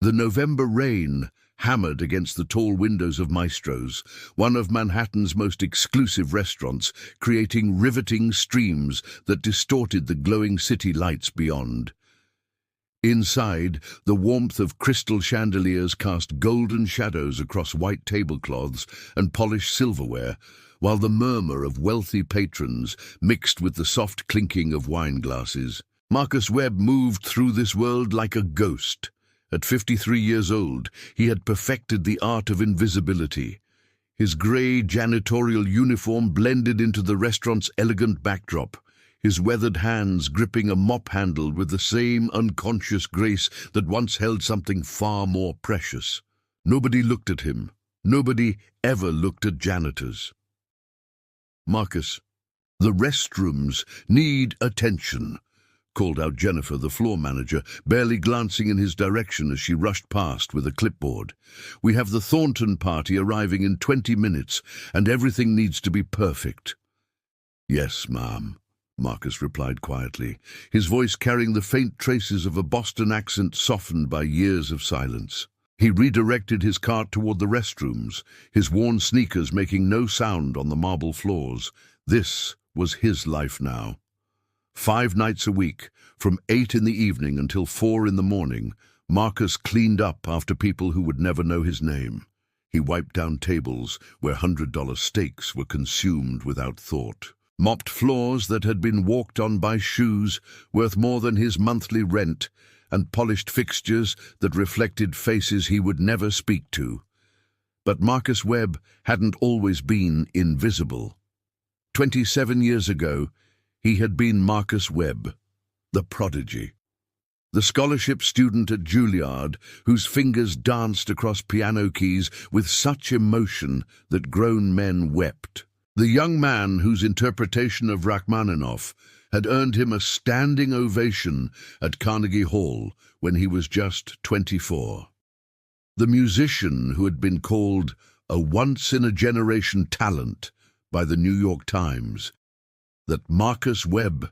The November rain hammered against the tall windows of Maestro's, one of Manhattan's most exclusive restaurants, creating riveting streams that distorted the glowing city lights beyond. Inside, the warmth of crystal chandeliers cast golden shadows across white tablecloths and polished silverware, while the murmur of wealthy patrons mixed with the soft clinking of wine glasses. Marcus Webb moved through this world like a ghost. At 53 years old, he had perfected the art of invisibility. His grey janitorial uniform blended into the restaurant's elegant backdrop, his weathered hands gripping a mop handle with the same unconscious grace that once held something far more precious. Nobody looked at him. Nobody ever looked at janitors. "Marcus, the restrooms need attention," called out Jennifer, the floor manager, barely glancing in his direction as she rushed past with a clipboard. "We have the Thornton party arriving in 20 minutes, and everything needs to be perfect." "Yes, ma'am," Marcus replied quietly, his voice carrying the faint traces of a Boston accent softened by years of silence. He redirected his cart toward the restrooms, his worn sneakers making no sound on the marble floors. This was his life now. 5 nights a week, from 8 in the evening until 4 in the morning, Marcus cleaned up after people who would never know his name. He wiped down tables where $100 steaks were consumed without thought, mopped floors that had been walked on by shoes worth more than his monthly rent, and polished fixtures that reflected faces he would never speak to. But Marcus Webb hadn't always been invisible. 27 years ago, he had been Marcus Webb, the prodigy. The scholarship student at Juilliard, whose fingers danced across piano keys with such emotion that grown men wept. The young man whose interpretation of Rachmaninoff had earned him a standing ovation at Carnegie Hall when he was just 24. The musician who had been called a once-in-a-generation talent by the New York Times. That Marcus Webb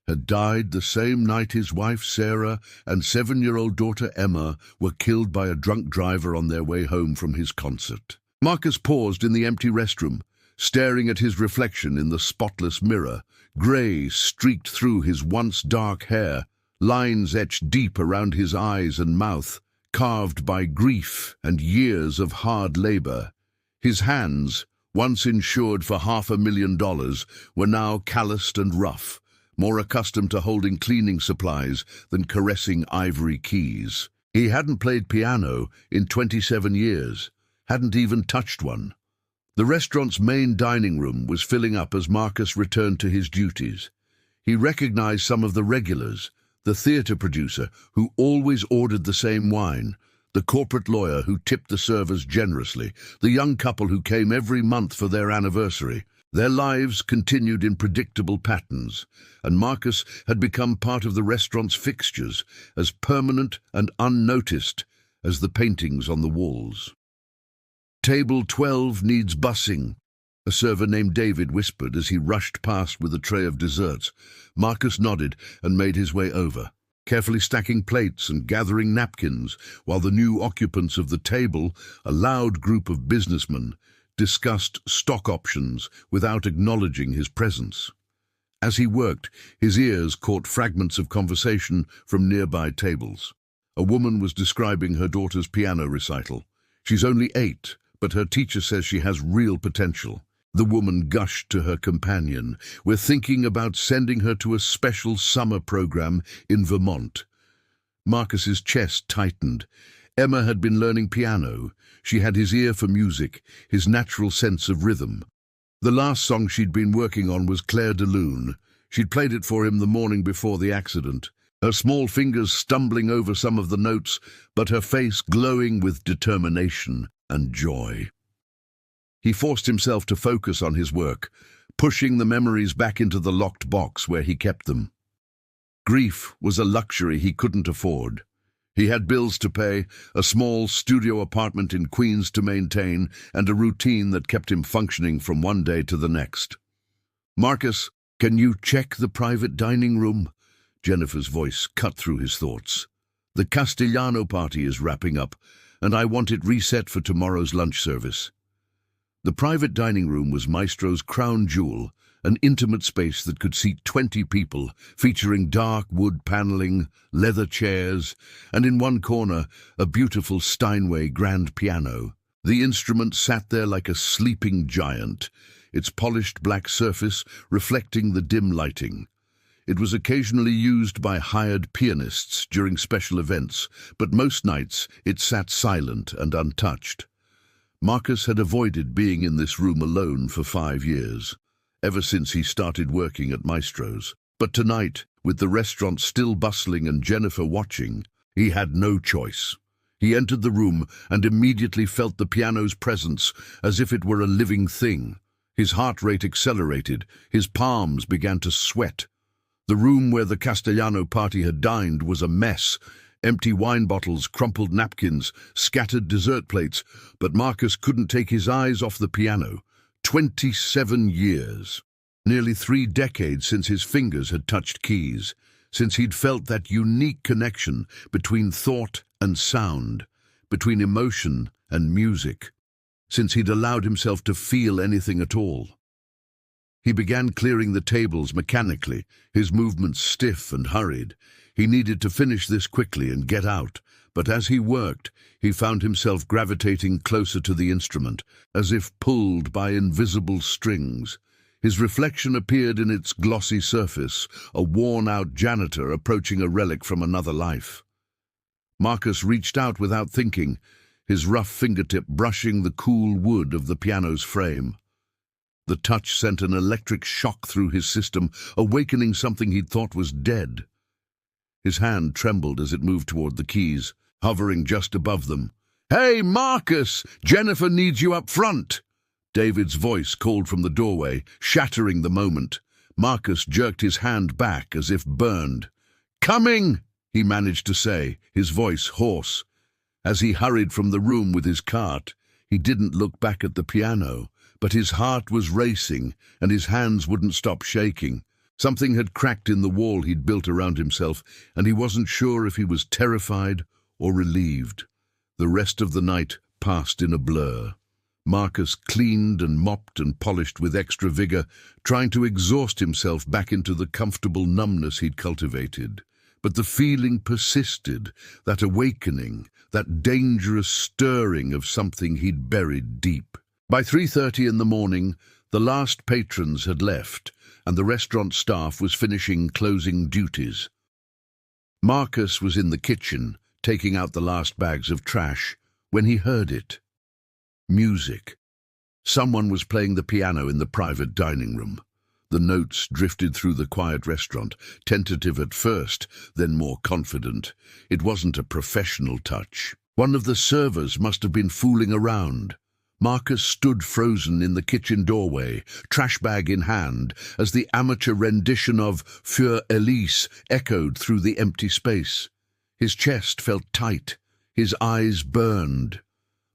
had died the same night his wife Sarah and 7-year-old daughter Emma were killed by a drunk driver on their way home from his concert. Marcus paused in the empty restroom, staring at his reflection in the spotless mirror. Grey streaked through his once dark hair, lines etched deep around his eyes and mouth, carved by grief and years of hard labor. His hands, once insured for $500,000, were now calloused and rough, more accustomed to holding cleaning supplies than caressing ivory keys. He hadn't played piano in 27 years, hadn't even touched one. The restaurant's main dining room was filling up as Marcus returned to his duties. He recognized some of the regulars, the theater producer who always ordered the same wine, the corporate lawyer who tipped the servers generously, the young couple who came every month for their anniversary. Their lives continued in predictable patterns, and Marcus had become part of the restaurant's fixtures, as permanent and unnoticed as the paintings on the walls. "Table 12 needs bussing," a server named David whispered as he rushed past with a tray of desserts. Marcus nodded and made his way over, carefully stacking plates and gathering napkins, while the new occupants of the table, a loud group of businessmen, discussed stock options without acknowledging his presence. As he worked, his ears caught fragments of conversation from nearby tables. A woman was describing her daughter's piano recital. "She's only 8, but her teacher says she has real potential." The woman gushed to her companion. "We're thinking about sending her to a special summer program in Vermont." Marcus's chest tightened. Emma had been learning piano. She had his ear for music, his natural sense of rhythm. The last song she'd been working on was Claire de Lune. She'd played it for him the morning before the accident, her small fingers stumbling over some of the notes, but her face glowing with determination and joy. He forced himself to focus on his work, pushing the memories back into the locked box where he kept them. Grief was a luxury he couldn't afford. He had bills to pay, a small studio apartment in Queens to maintain, and a routine that kept him functioning from one day to the next. "Marcus, can you check the private dining room?" Jennifer's voice cut through his thoughts. The Castellano party is wrapping up, and I want it reset for tomorrow's lunch service." The private dining room was Maestro's crown jewel, an intimate space that could seat 20 people, featuring dark wood paneling, leather chairs, and in one corner, a beautiful Steinway grand piano. The instrument sat there like a sleeping giant, its polished black surface reflecting the dim lighting. It was occasionally used by hired pianists during special events, but most nights it sat silent and untouched. Marcus had avoided being in this room alone for 5 years, ever since he started working at Maestro's. But tonight, with the restaurant still bustling and Jennifer watching, he had no choice. He entered the room and immediately felt the piano's presence as if it were a living thing. His heart rate accelerated, his palms began to sweat. The room where the Castellano party had dined was a mess. Empty wine bottles, crumpled napkins, scattered dessert plates, but Marcus couldn't take his eyes off the piano. 27 years. Nearly 3 decades since his fingers had touched keys, since he'd felt that unique connection between thought and sound, between emotion and music, since he'd allowed himself to feel anything at all. He began clearing the tables mechanically, his movements stiff and hurried. He needed to finish this quickly and get out, but as he worked, he found himself gravitating closer to the instrument, as if pulled by invisible strings. His reflection appeared in its glossy surface, a worn-out janitor approaching a relic from another life. Marcus reached out without thinking, his rough fingertip brushing the cool wood of the piano's frame. The touch sent an electric shock through his system, awakening something he'd thought was dead. His hand trembled as it moved toward the keys, hovering just above them. "Hey, Marcus! Jennifer needs you up front!" David's voice called from the doorway, shattering the moment. Marcus jerked his hand back as if burned. "Coming!" he managed to say, his voice hoarse. As he hurried from the room with his cart, he didn't look back at the piano, but his heart was racing and his hands wouldn't stop shaking. Something had cracked in the wall he'd built around himself, and he wasn't sure if he was terrified or relieved. The rest of the night passed in a blur. Marcus cleaned and mopped and polished with extra vigor, trying to exhaust himself back into the comfortable numbness he'd cultivated. But the feeling persisted, that awakening, that dangerous stirring of something he'd buried deep. By 3:30 in the morning, the last patrons had left, and the restaurant staff was finishing closing duties. Marcus was in the kitchen, taking out the last bags of trash, when he heard it. Music. Someone was playing the piano in the private dining room. The notes drifted through the quiet restaurant, tentative at first, then more confident. It wasn't a professional touch. One of the servers must have been fooling around. Marcus stood frozen in the kitchen doorway, trash bag in hand, as the amateur rendition of Für Elise echoed through the empty space. His chest felt tight, his eyes burned.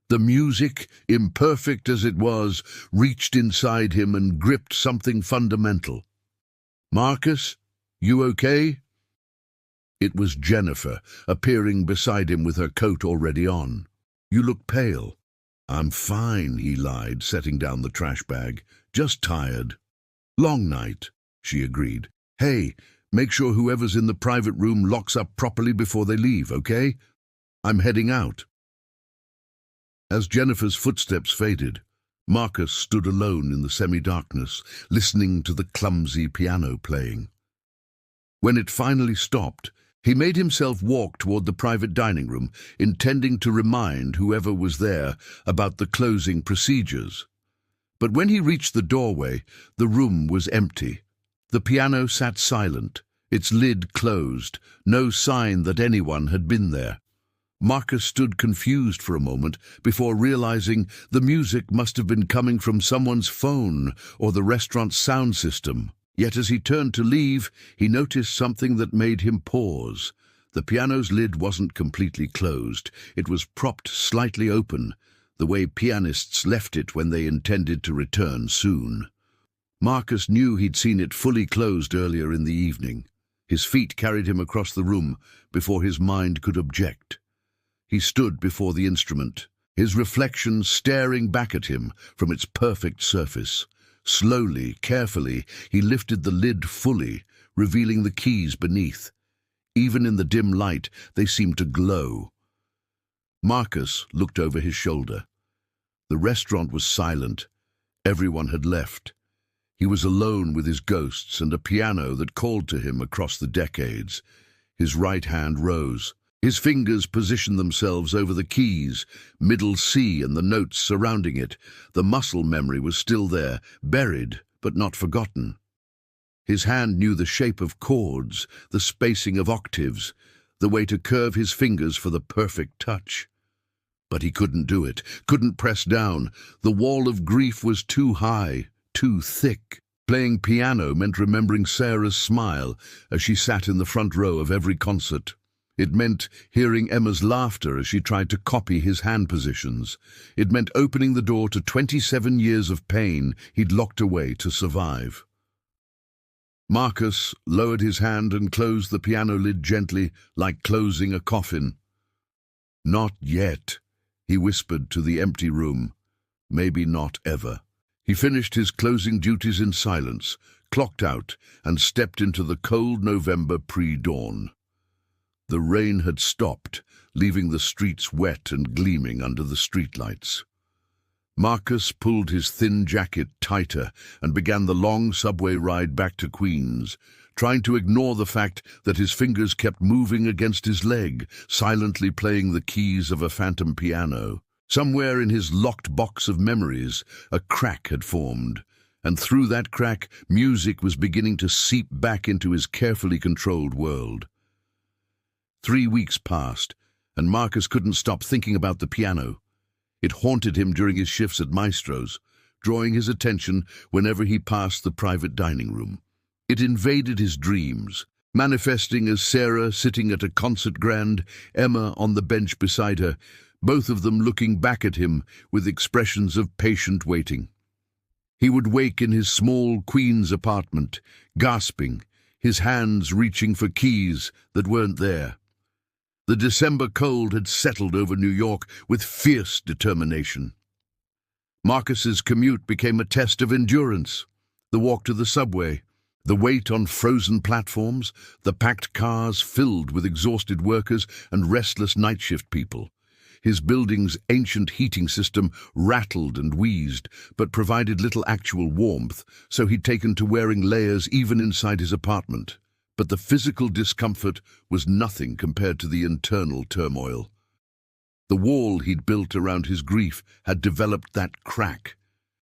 The music, imperfect as it was, reached inside him and gripped something fundamental. "Marcus, you okay?" It was Jennifer, appearing beside him with her coat already on. "You look pale." "I'm fine," he lied, setting down the trash bag. "Just tired." "Long night," she agreed. "Hey, make sure whoever's in the private room locks up properly before they leave, okay? I'm heading out." As Jennifer's footsteps faded, Marcus stood alone in the semi-darkness, listening to the clumsy piano playing. When it finally stopped, he made himself walk toward the private dining room, intending to remind whoever was there about the closing procedures. But when he reached the doorway, the room was empty. The piano sat silent, its lid closed, no sign that anyone had been there. Marcus stood confused for a moment before realizing the music must have been coming from someone's phone or the restaurant's sound system. Yet as he turned to leave, he noticed something that made him pause. The piano's lid wasn't completely closed. It was propped slightly open, the way pianists left it when they intended to return soon. Marcus knew he'd seen it fully closed earlier in the evening. His feet carried him across the room before his mind could object. He stood before the instrument, his reflection staring back at him from its perfect surface. Slowly, carefully, he lifted the lid fully, revealing the keys beneath. Even in the dim light, they seemed to glow. Marcus looked over his shoulder. The restaurant was silent. Everyone had left. He was alone with his ghosts and a piano that called to him across the decades. His right hand rose. His fingers positioned themselves over the keys, middle C and the notes surrounding it. The muscle memory was still there, buried but not forgotten. His hand knew the shape of chords, the spacing of octaves, the way to curve his fingers for the perfect touch. But he couldn't do it, couldn't press down. The wall of grief was too high, too thick. Playing piano meant remembering Sarah's smile as she sat in the front row of every concert. It meant hearing Emma's laughter as she tried to copy his hand positions. It meant opening the door to 27 years of pain he'd locked away to survive. Marcus lowered his hand and closed the piano lid gently, like closing a coffin. "Not yet," he whispered to the empty room. "Maybe not ever." He finished his closing duties in silence, clocked out, and stepped into the cold November pre-dawn. The rain had stopped, leaving the streets wet and gleaming under the streetlights. Marcus pulled his thin jacket tighter and began the long subway ride back to Queens, trying to ignore the fact that his fingers kept moving against his leg, silently playing the keys of a phantom piano. Somewhere in his locked box of memories, a crack had formed, and through that crack, music was beginning to seep back into his carefully controlled world. 3 weeks passed, and Marcus couldn't stop thinking about the piano. It haunted him during his shifts at Maestro's, drawing his attention whenever he passed the private dining room. It invaded his dreams, manifesting as Sarah sitting at a concert grand, Emma on the bench beside her, both of them looking back at him with expressions of patient waiting. He would wake in his small Queens apartment, gasping, his hands reaching for keys that weren't there. The December cold had settled over New York with fierce determination. Marcus's commute became a test of endurance. The walk to the subway, the wait on frozen platforms, the packed cars filled with exhausted workers and restless night shift people. His building's ancient heating system rattled and wheezed, but provided little actual warmth, so he'd taken to wearing layers even inside his apartment. But the physical discomfort was nothing compared to the internal turmoil. The wall he'd built around his grief had developed that crack,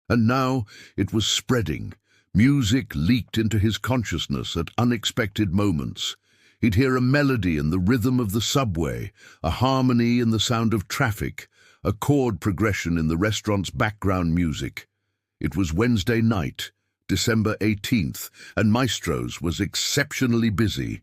and now it was spreading. Music leaked into his consciousness at unexpected moments. He'd hear a melody in the rhythm of the subway, a harmony in the sound of traffic, a chord progression in the restaurant's background music. It was Wednesday night, December 18th, and Maestro's was exceptionally busy.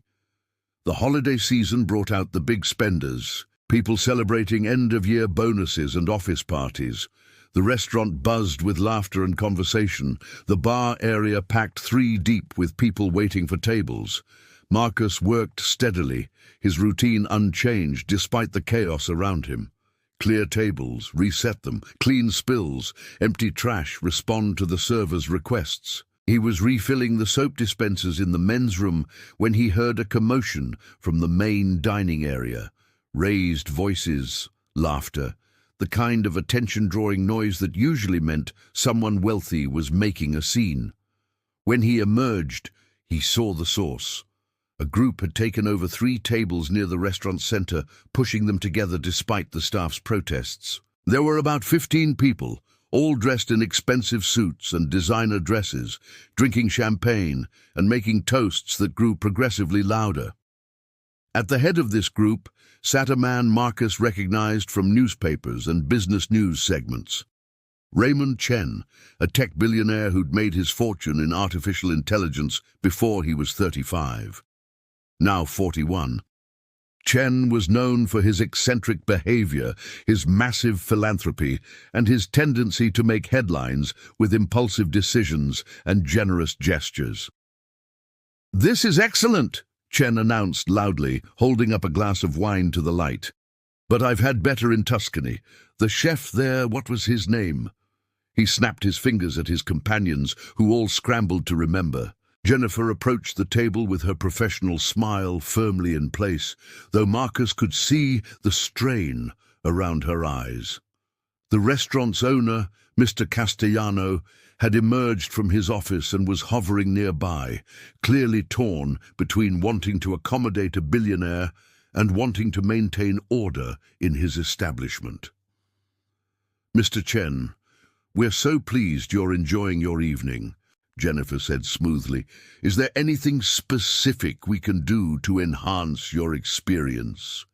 The holiday season brought out the big spenders, people celebrating end-of-year bonuses and office parties. The restaurant buzzed with laughter and conversation, the bar area packed 3 deep with people waiting for tables. Marcus worked steadily, his routine unchanged despite the chaos around him. Clear tables, reset them, clean spills, empty trash, respond to the server's requests. He was refilling the soap dispensers in the men's room when he heard a commotion from the main dining area. Raised voices, laughter, the kind of attention-drawing noise that usually meant someone wealthy was making a scene. When he emerged, he saw the source. A group had taken over 3 tables near the restaurant center, pushing them together despite the staff's protests. There were about 15 people, all dressed in expensive suits and designer dresses, drinking champagne and making toasts that grew progressively louder. At the head of this group sat a man Marcus recognized from newspapers and business news segments. Raymond Chen, a tech billionaire who'd made his fortune in artificial intelligence before he was 35. Now 41. Chen was known for his eccentric behavior, his massive philanthropy, and his tendency to make headlines with impulsive decisions and generous gestures. "This is excellent," Chen announced loudly, holding up a glass of wine to the light. "But I've had better in Tuscany. The chef there, what was his name?" He snapped his fingers at his companions, who all scrambled to remember. Jennifer approached the table with her professional smile firmly in place, though Marcus could see the strain around her eyes. The restaurant's owner, Mr. Castellano, had emerged from his office and was hovering nearby, clearly torn between wanting to accommodate a billionaire and wanting to maintain order in his establishment. "Mr. Chen, we're so pleased you're enjoying your evening," Jennifer said smoothly. "Is there anything specific we can do to enhance your experience?"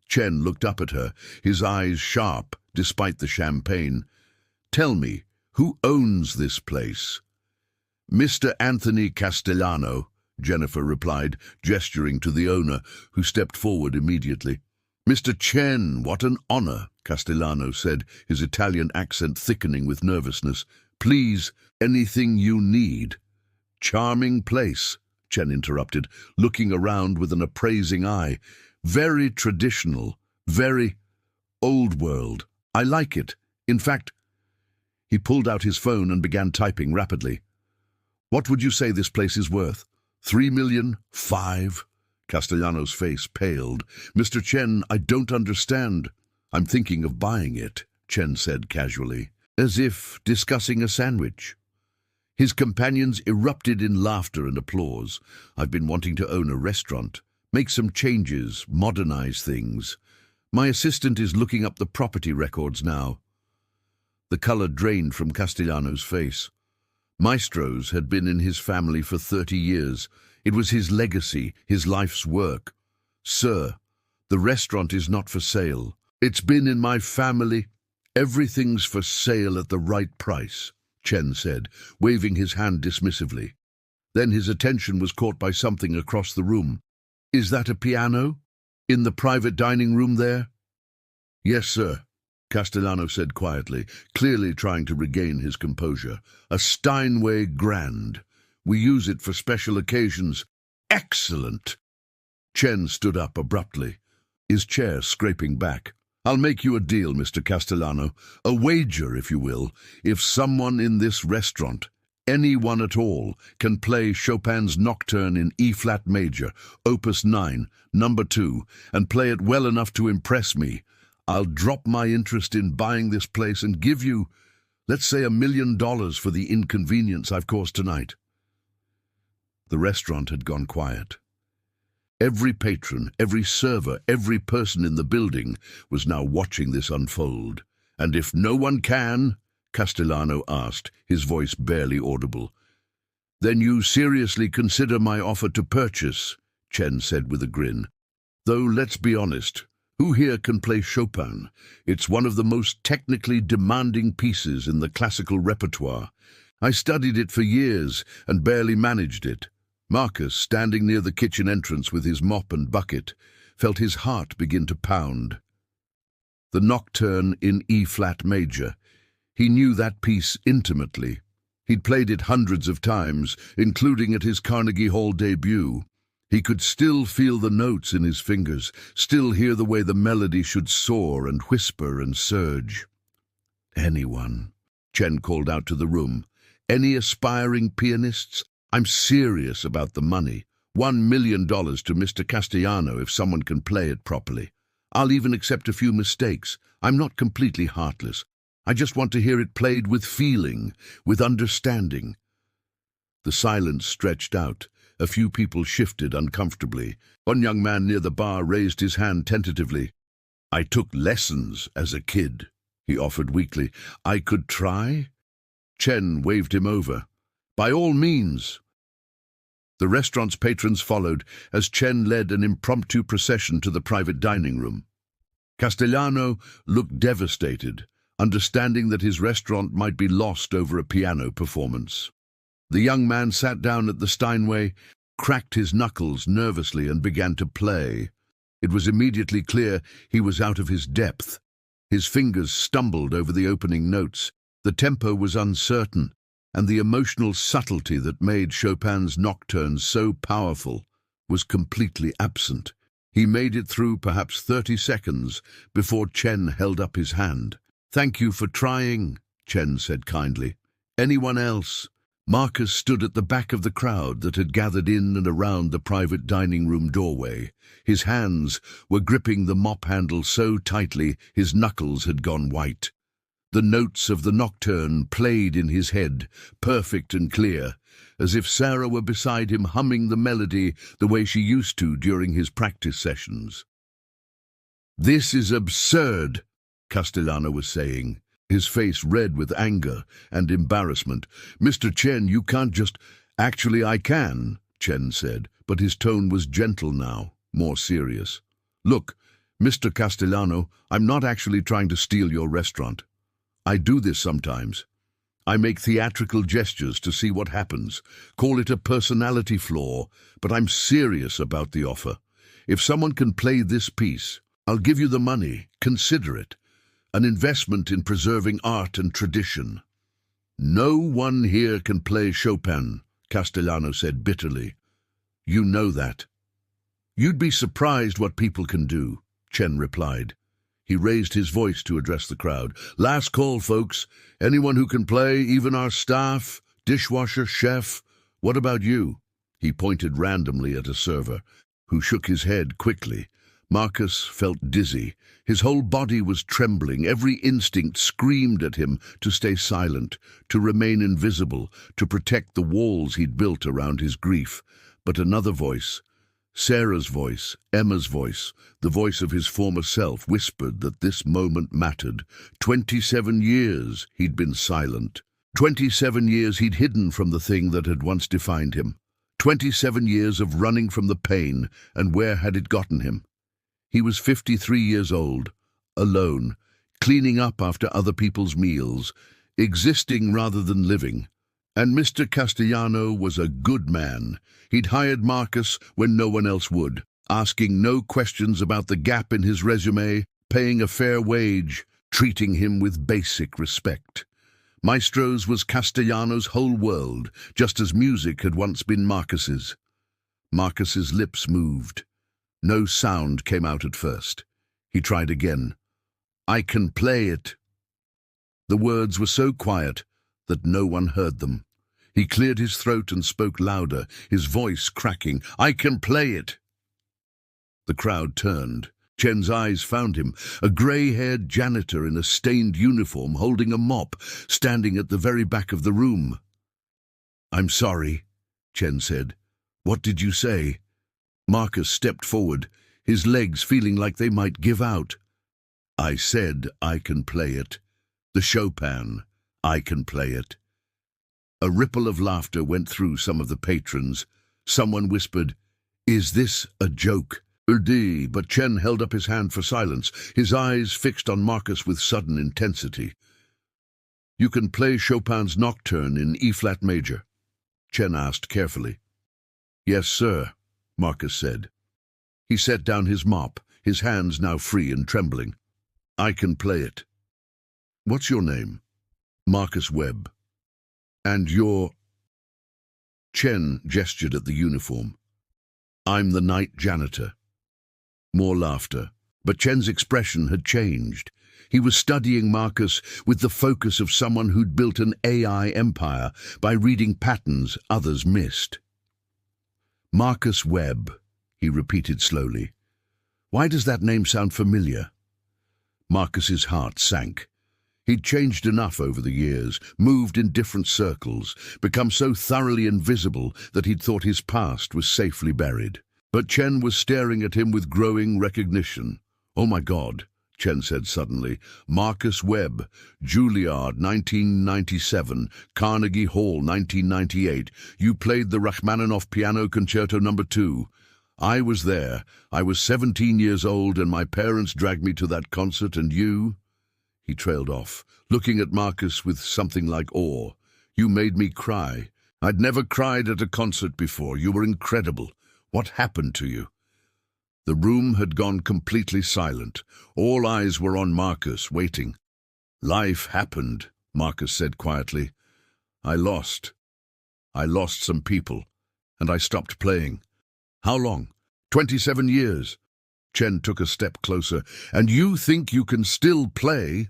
Chen looked up at her, his eyes sharp despite the champagne. "Tell me, who owns this place?" "Mr. Anthony Castellano," Jennifer replied, gesturing to the owner, who stepped forward immediately. "Mr. Chen, what an honor," Castellano said, his Italian accent thickening with nervousness. "Please, anything you need." "Charming place," Chen interrupted, looking around with an appraising eye. "Very traditional, very old world. I like it. In fact—" He pulled out his phone and began typing rapidly. "What would you say this place is worth? 3 million? 5? Castellano's face paled. "Mr. Chen, I don't understand." "I'm thinking of buying it," Chen said casually, as if discussing a sandwich. His companions erupted in laughter and applause. "I've been wanting to own a restaurant, make some changes, modernize things. My assistant is looking up the property records now." The color drained from Castellano's face. Maestro's had been in his family for 30 years. It was his legacy, his life's work. "Sir, the restaurant is not for sale. It's been in my family. Everything's for sale at the right price," Chen said, waving his hand dismissively. Then his attention was caught by something across the room. "Is that a piano? In the private dining room there?" "Yes, sir," Castellano said quietly, clearly trying to regain his composure. "A Steinway Grand. We use it for special occasions." "Excellent!" Chen stood up abruptly, his chair scraping back. "I'll make you a deal, Mr. Castellano. A wager, if you will. If someone in this restaurant, anyone at all, can play Chopin's Nocturne in E-flat major, Opus 9, number 2, and play it well enough to impress me, I'll drop my interest in buying this place and give you, let's say, $1 million for the inconvenience I've caused tonight." The restaurant had gone quiet. Every patron, every server, every person in the building was now watching this unfold. "And if no one can," Castellano asked, his voice barely audible. "Then you seriously consider my offer to purchase," Chen said with a grin. "Though let's be honest, who here can play Chopin? It's one of the most technically demanding pieces in the classical repertoire. I studied it for years and barely managed it." Marcus, standing near the kitchen entrance with his mop and bucket, felt his heart begin to pound. The Nocturne in E-flat major. He knew that piece intimately. He'd played it hundreds of times, including at his Carnegie Hall debut. He could still feel the notes in his fingers, still hear the way the melody should soar and whisper and surge. "Anyone," Chen called out to the room. "Any aspiring pianists? I'm serious about the money. $1 million to Mr. Castellano if someone can play it properly. I'll even accept a few mistakes. I'm not completely heartless. I just want to hear it played with feeling, with understanding." The silence stretched out. A few people shifted uncomfortably. One young man near the bar raised his hand tentatively. "I took lessons as a kid," he offered weakly. "I could try?" Chen waved him over. "By all means." The restaurant's patrons followed as Chen led an impromptu procession to the private dining room. Castellano looked devastated, understanding that his restaurant might be lost over a piano performance. The young man sat down at the Steinway, cracked his knuckles nervously and began to play. It was immediately clear he was out of his depth. His fingers stumbled over the opening notes. The tempo was uncertain, and the emotional subtlety that made Chopin's Nocturne so powerful was completely absent. He made it through perhaps 30 seconds before Chen held up his hand. "Thank you for trying," Chen said kindly. "Anyone else?" Marcus stood at the back of the crowd that had gathered in and around the private dining room doorway. His hands were gripping the mop handle so tightly his knuckles had gone white. The notes of the nocturne played in his head, perfect and clear, as if Sarah were beside him humming the melody the way she used to during his practice sessions. "This is absurd," Castellano was saying, his face red with anger and embarrassment. "Mr. Chen, you can't just—" "Actually, I can," Chen said, but his tone was gentle now, more serious. "Look, Mr. Castellano, I'm not actually trying to steal your restaurant. I do this sometimes. I make theatrical gestures to see what happens, call it a personality flaw, but I'm serious about the offer. If someone can play this piece, I'll give you the money, consider it. An investment in preserving art and tradition." "No one here can play Chopin," Castellano said bitterly. "You know that." "You'd be surprised what people can do," Chen replied. He raised his voice to address the crowd. "Last call, folks. Anyone who can play, even our staff, dishwasher, chef. What about you?" He pointed randomly at a server, who shook his head quickly. Marcus felt dizzy. His whole body was trembling. Every instinct screamed at him to stay silent, to remain invisible, to protect the walls he'd built around his grief. But another voice, Sarah's voice, Emma's voice, the voice of his former self, whispered that this moment mattered. 27 years he'd been silent. 27 years he'd hidden from the thing that had once defined him. 27 years of running from the pain, and where had it gotten him? He was 53 years old, alone, cleaning up after other people's meals, existing rather than living. And Mr. Castellano was a good man. He'd hired Marcus when no one else would, asking no questions about the gap in his resume, paying a fair wage, treating him with basic respect. Maestro's was Castellano's whole world, just as music had once been Marcus's. Marcus's lips moved. No sound came out at first. He tried again. "I can play it." The words were so quiet that no one heard them. He cleared his throat and spoke louder, his voice cracking. "I can play it." The crowd turned. Chen's eyes found him, a grey-haired janitor in a stained uniform holding a mop, standing at the very back of the room. "I'm sorry," Chen said. "What did you say?" Marcus stepped forward, his legs feeling like they might give out. "I said I can play it. The Chopin. I can play it." A ripple of laughter went through some of the patrons. Someone whispered, "Is this a joke?" But Chen held up his hand for silence, his eyes fixed on Marcus with sudden intensity. "You can play Chopin's Nocturne in E-flat major?" Chen asked carefully. "Yes, sir," Marcus said. He set down his mop, his hands now free and trembling. "I can play it." "What's your name?" "Marcus Webb." "And you're—" Chen gestured at the uniform. "I'm the night janitor." More laughter, but Chen's expression had changed. He was studying Marcus with the focus of someone who'd built an AI empire by reading patterns others missed. "Marcus Webb," he repeated slowly. "Why does that name sound familiar?" Marcus's heart sank. He'd changed enough over the years, moved in different circles, become so thoroughly invisible that he'd thought his past was safely buried. But Chen was staring at him with growing recognition. "Oh my God," Chen said suddenly. "Marcus Webb, Juilliard, 1997, Carnegie Hall, 1998. You played the Rachmaninoff Piano Concerto No. 2. I was there. I was 17 years old and my parents dragged me to that concert, and you—" He trailed off, looking at Marcus with something like awe. "You made me cry. I'd never cried at a concert before. You were incredible. What happened to you?" The room had gone completely silent. All eyes were on Marcus, waiting. "Life happened," Marcus said quietly. I lost some people, and I stopped playing. How long? 27 years. Chen took a step closer. And you think you can still play?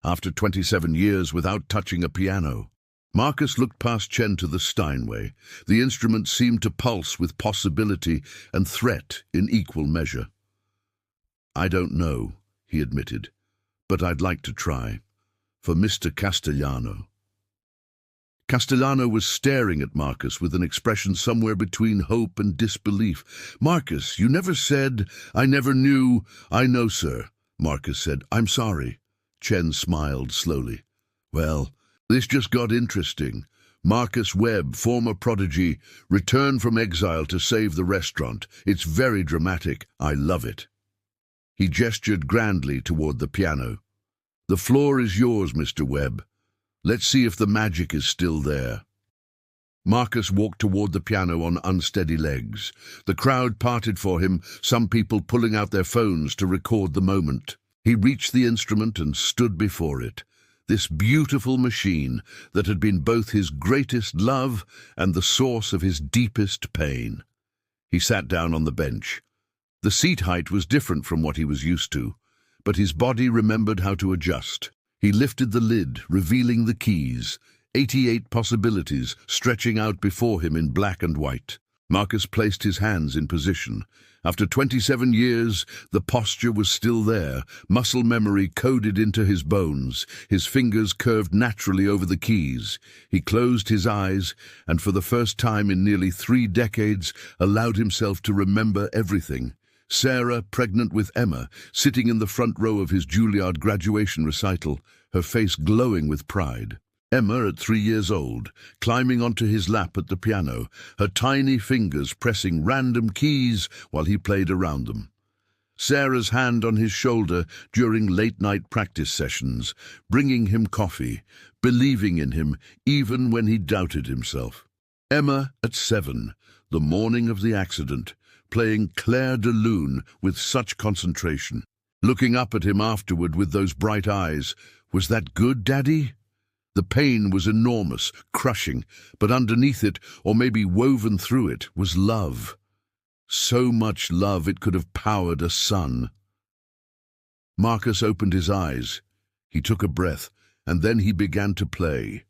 After 27 years without touching a piano. Marcus looked past Chen to the Steinway. The instrument seemed to pulse with possibility and threat in equal measure. I don't know, he admitted, but I'd like to try. For Mr. Castellano. Castellano was staring at Marcus with an expression somewhere between hope and disbelief. Marcus, you never said, I never knew. I know, sir, Marcus said. I'm sorry. Chen smiled slowly. Well, this just got interesting. Marcus Webb, former prodigy, returned from exile to save the restaurant. It's very dramatic. I love it. He gestured grandly toward the piano. The floor is yours, Mr. Webb. Let's see if the magic is still there. Marcus walked toward the piano on unsteady legs. The crowd parted for him, some people pulling out their phones to record the moment. He reached the instrument and stood before it. This beautiful machine that had been both his greatest love and the source of his deepest pain. He sat down on the bench. The seat height was different from what he was used to, but his body remembered how to adjust. He lifted the lid, revealing the keys, 88 possibilities stretching out before him in black and white. Marcus placed his hands in position. After 27 years, the posture was still there, muscle memory coded into his bones, his fingers curved naturally over the keys. He closed his eyes, and for the first time in nearly 3 decades, allowed himself to remember everything. Sarah, pregnant with Emma, sitting in the front row of his Juilliard graduation recital, her face glowing with pride. Emma, at 3 years old, climbing onto his lap at the piano, her tiny fingers pressing random keys while he played around them. Sarah's hand on his shoulder during late-night practice sessions, bringing him coffee, believing in him even when he doubted himself. Emma, at 7, the morning of the accident, playing Claire de Lune with such concentration. Looking up at him afterward with those bright eyes. Was that good, Daddy? The pain was enormous, crushing, but underneath it, or maybe woven through it, was love. So much love it could have powered a sun. Marcus opened his eyes. He took a breath, and then he began to play.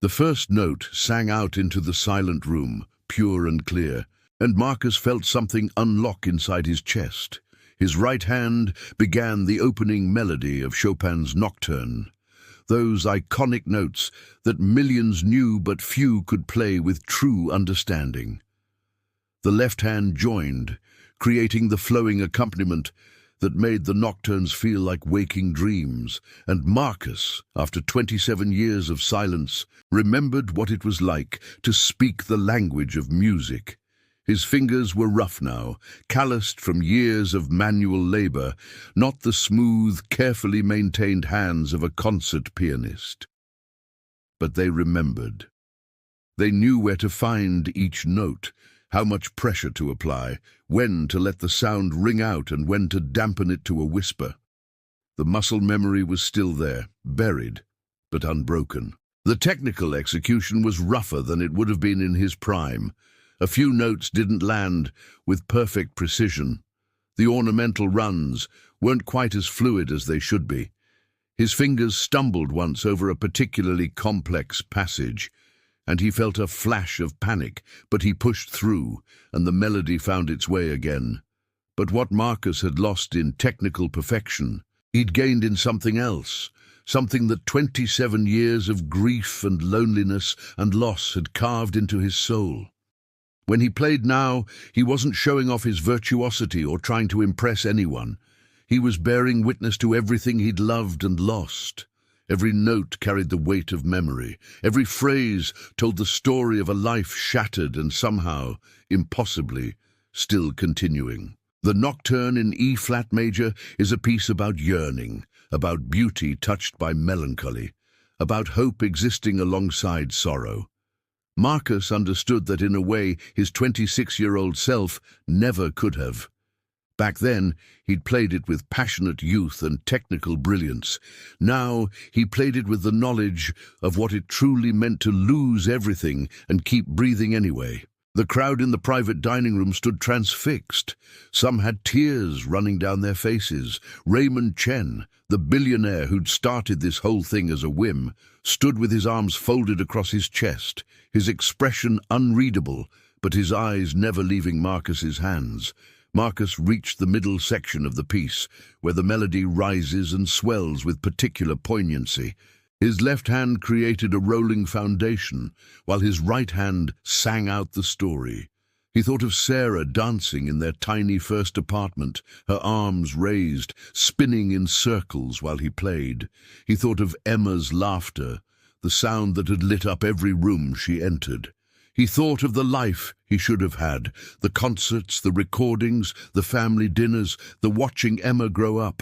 The first note sang out into the silent room, pure and clear, and Marcus felt something unlock inside his chest. His right hand began the opening melody of Chopin's Nocturne, those iconic notes that millions knew but few could play with true understanding. The left hand joined, creating the flowing accompaniment that made the nocturnes feel like waking dreams, and Marcus, after 27 years of silence, remembered what it was like to speak the language of music. His fingers were rough now, calloused from years of manual labor, not the smooth, carefully maintained hands of a concert pianist. But they remembered. They knew where to find each note, how much pressure to apply, when to let the sound ring out and when to dampen it to a whisper. The muscle memory was still there, buried, but unbroken. The technical execution was rougher than it would have been in his prime. A few notes didn't land with perfect precision. The ornamental runs weren't quite as fluid as they should be. His fingers stumbled once over a particularly complex passage, and he felt a flash of panic, but he pushed through, and the melody found its way again. But what Marcus had lost in technical perfection, he'd gained in something else, something that 27 years of grief and loneliness and loss had carved into his soul. When he played now, he wasn't showing off his virtuosity or trying to impress anyone. He was bearing witness to everything he'd loved and lost. Every note carried the weight of memory. Every phrase told the story of a life shattered and somehow, impossibly, still continuing. The Nocturne in E-flat major is a piece about yearning, about beauty touched by melancholy, about hope existing alongside sorrow. Marcus understood that in a way his 26-year-old self never could have. Back then, he'd played it with passionate youth and technical brilliance. Now, he played it with the knowledge of what it truly meant to lose everything and keep breathing anyway. The crowd in the private dining room stood transfixed. Some had tears running down their faces. Raymond Chen, the billionaire who'd started this whole thing as a whim, stood with his arms folded across his chest, his expression unreadable, but his eyes never leaving Marcus's hands. Marcus reached the middle section of the piece, where the melody rises and swells with particular poignancy. His left hand created a rolling foundation, while his right hand sang out the story. He thought of Sarah dancing in their tiny first apartment, her arms raised, spinning in circles while he played. He thought of Emma's laughter, the sound that had lit up every room she entered. He thought of the life he should have had, the concerts, the recordings, the family dinners, the watching Emma grow up.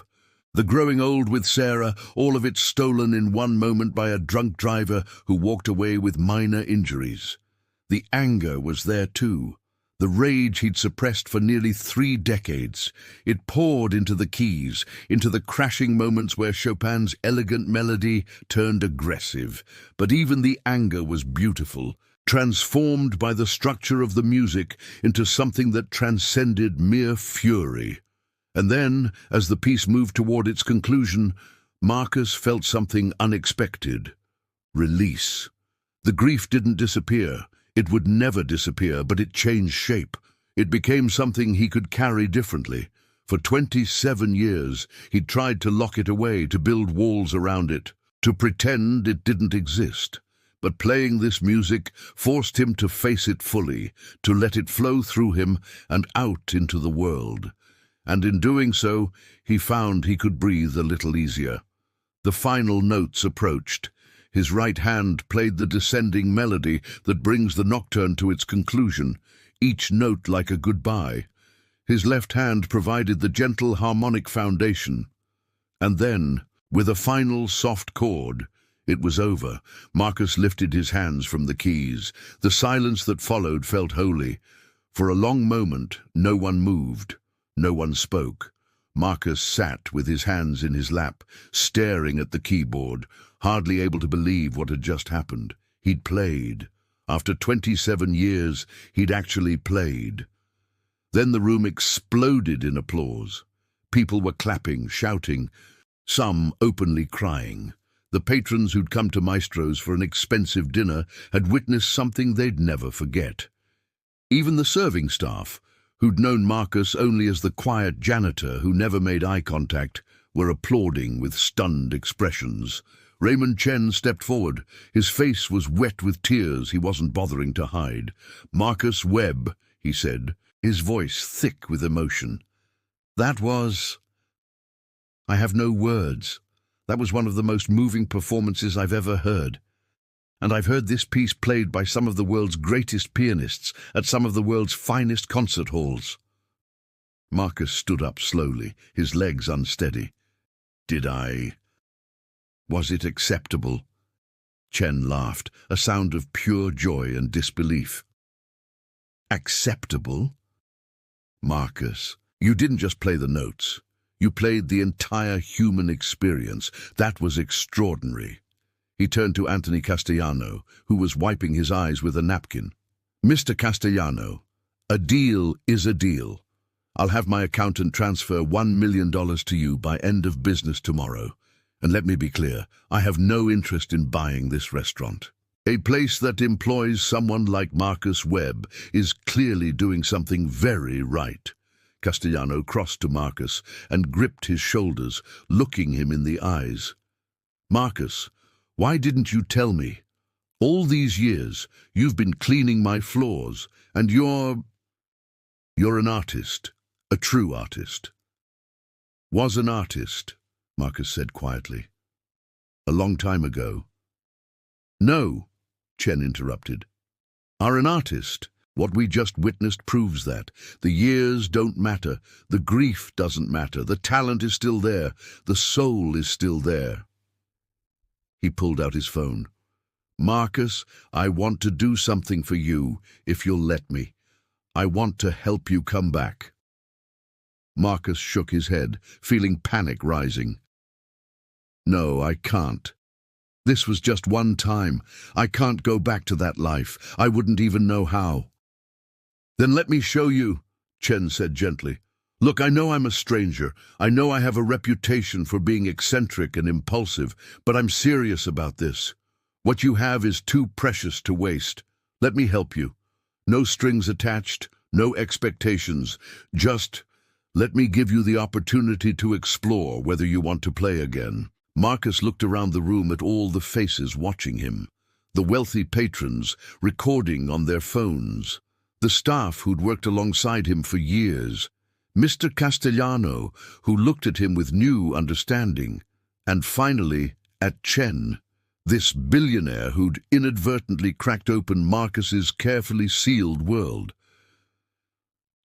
The growing old with Sarah, all of it stolen in one moment by a drunk driver who walked away with minor injuries. The anger was there too, the rage he'd suppressed for nearly 3 decades. It poured into the keys, into the crashing moments where Chopin's elegant melody turned aggressive. But even the anger was beautiful, transformed by the structure of the music into something that transcended mere fury. And then, as the piece moved toward its conclusion, Marcus felt something unexpected. Release. The grief didn't disappear. It would never disappear, but it changed shape. It became something he could carry differently. For 27 years, he'd tried to lock it away, to build walls around it, to pretend it didn't exist. But playing this music forced him to face it fully, to let it flow through him and out into the world. And in doing so, he found he could breathe a little easier. The final notes approached. His right hand played the descending melody that brings the nocturne to its conclusion, each note like a goodbye. His left hand provided the gentle harmonic foundation. And then, with a final soft chord, it was over. Marcus lifted his hands from the keys. The silence that followed felt holy. For a long moment, no one moved. No one spoke. Marcus sat with his hands in his lap, staring at the keyboard, hardly able to believe what had just happened. He'd played. After 27 years, he'd actually played. Then the room exploded in applause. People were clapping, shouting, some openly crying. The patrons who'd come to Maestro's for an expensive dinner had witnessed something they'd never forget. Even the serving staff, who'd known Marcus only as the quiet janitor who never made eye contact, were applauding with stunned expressions. Raymond Chen stepped forward. His face was wet with tears he wasn't bothering to hide. "Marcus Webb," he said, his voice thick with emotion. "That was... I have no words. That was one of the most moving performances I've ever heard. And I've heard this piece played by some of the world's greatest pianists at some of the world's finest concert halls." Marcus stood up slowly, his legs unsteady. Was it acceptable?" Chen laughed, a sound of pure joy and disbelief. "Acceptable? Marcus, you didn't just play the notes. You played the entire human experience. That was extraordinary." He turned to Anthony Castellano, who was wiping his eyes with a napkin. "Mr. Castellano, a deal is a deal. I'll have my accountant transfer $1 million to you by end of business tomorrow. And let me be clear, I have no interest in buying this restaurant. A place that employs someone like Marcus Webb is clearly doing something very right." Castellano crossed to Marcus and gripped his shoulders, looking him in the eyes. "Marcus, why didn't you tell me? All these years, you've been cleaning my floors, and you're an artist, a true artist." "Was an artist," Marcus said quietly. "A long time ago." "No," Chen interrupted. "Are an artist. What we just witnessed proves that. The years don't matter. The grief doesn't matter. The talent is still there. The soul is still there." He pulled out his phone. "Marcus, I want to do something for you, if you'll let me. I want to help you come back." Marcus shook his head, feeling panic rising. "No, I can't. This was just one time. I can't go back to that life. I wouldn't even know how." Then let me show you, Chen said gently. Look, I know I'm a stranger. I know I have a reputation for being eccentric and impulsive, but I'm serious about this. What you have is too precious to waste. Let me help you. No strings attached, no expectations. Just let me give you the opportunity to explore whether you want to play again. Marcus looked around the room at all the faces watching him. The wealthy patrons recording on their phones. The staff who'd worked alongside him for years. Mr. Castellano, who looked at him with new understanding. And finally, at Chen, this billionaire who'd inadvertently cracked open Marcus's carefully sealed world.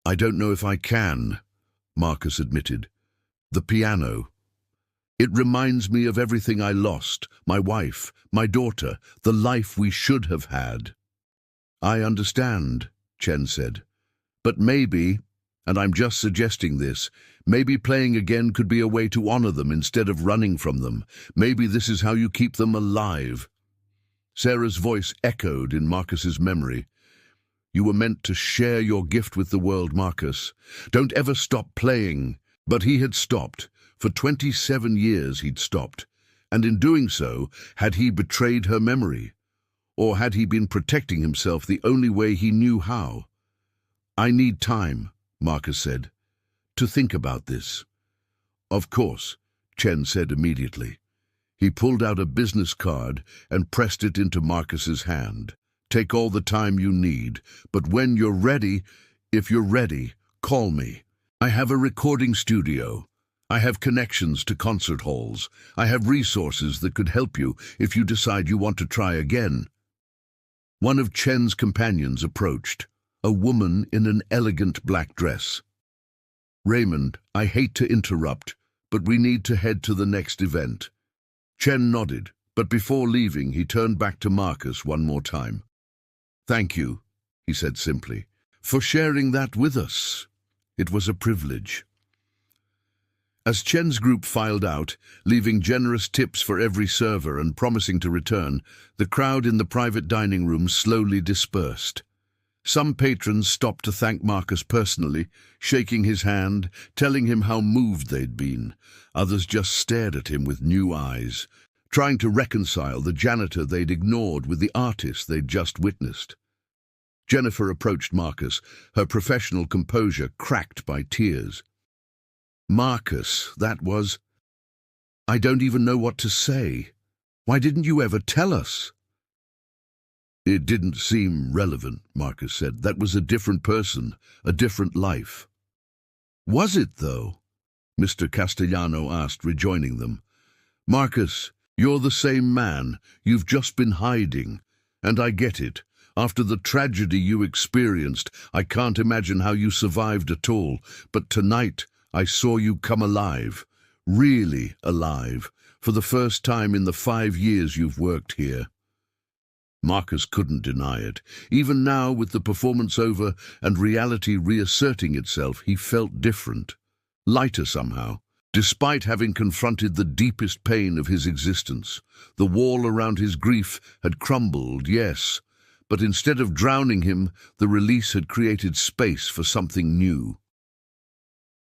I don't know if I can, Marcus admitted. The piano. It reminds me of everything I lost, my wife, my daughter, the life we should have had. I understand, Chen said. But maybe, and I'm just suggesting this, maybe playing again could be a way to honor them instead of running from them. Maybe this is how you keep them alive. Sarah's voice echoed in Marcus's memory. You were meant to share your gift with the world, Marcus. Don't ever stop playing. But he had stopped. For 27 years he'd stopped. And in doing so, had he betrayed her memory? Or had he been protecting himself the only way he knew how? I need time, Marcus said, to think about this. Of course, Chen said immediately. He pulled out a business card and pressed it into Marcus's hand. Take all the time you need, but when you're ready, if you're ready, call me. I have a recording studio. I have connections to concert halls. I have resources that could help you if you decide you want to try again. One of Chen's companions approached, a woman in an elegant black dress. Raymond, I hate to interrupt, but we need to head to the next event. Chen nodded, but before leaving he turned back to Marcus one more time. Thank you, he said simply, for sharing that with us. It was a privilege. As Chen's group filed out, leaving generous tips for every server and promising to return, the crowd in the private dining room slowly dispersed. Some patrons stopped to thank Marcus personally, shaking his hand, telling him how moved they'd been. Others just stared at him with new eyes, trying to reconcile the janitor they'd ignored with the artist they'd just witnessed. Jennifer approached Marcus, her professional composure cracked by tears. Marcus, that was... I don't even know what to say. Why didn't you ever tell us? It didn't seem relevant, Marcus said. That was a different person, a different life. Was it, though? Mr. Castellano asked, rejoining them. Marcus, you're the same man. You've just been hiding. And I get it. After the tragedy you experienced, I can't imagine how you survived at all. But tonight, I saw you come alive. Really alive. For the first time in the 5 years you've worked here. Marcus couldn't deny it. Even now, with the performance over and reality reasserting itself, he felt different. Lighter somehow. Despite having confronted the deepest pain of his existence, the wall around his grief had crumbled, yes, but instead of drowning him, the release had created space for something new.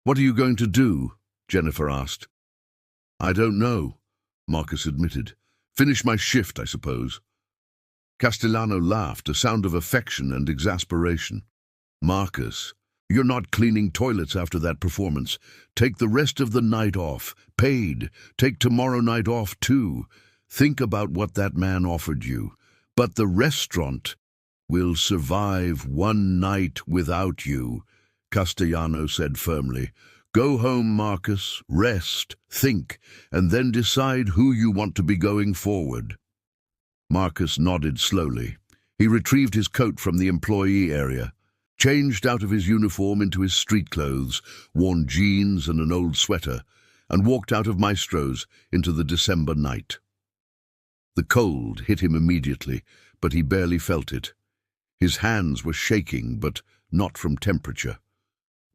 What are you going to do? Jennifer asked. I don't know, Marcus admitted. Finish my shift, I suppose. Castellano laughed, a sound of affection and exasperation. Marcus, you're not cleaning toilets after that performance. Take the rest of the night off, paid. Take tomorrow night off too. Think about what that man offered you. But the restaurant will survive one night without you, Castellano said firmly. Go home, Marcus, rest, think, and then decide who you want to be going forward. Marcus nodded slowly. He retrieved his coat from the employee area, changed out of his uniform into his street clothes, worn jeans and an old sweater, and walked out of Maestro's into the December night. The cold hit him immediately, but he barely felt it. His hands were shaking, but not from temperature.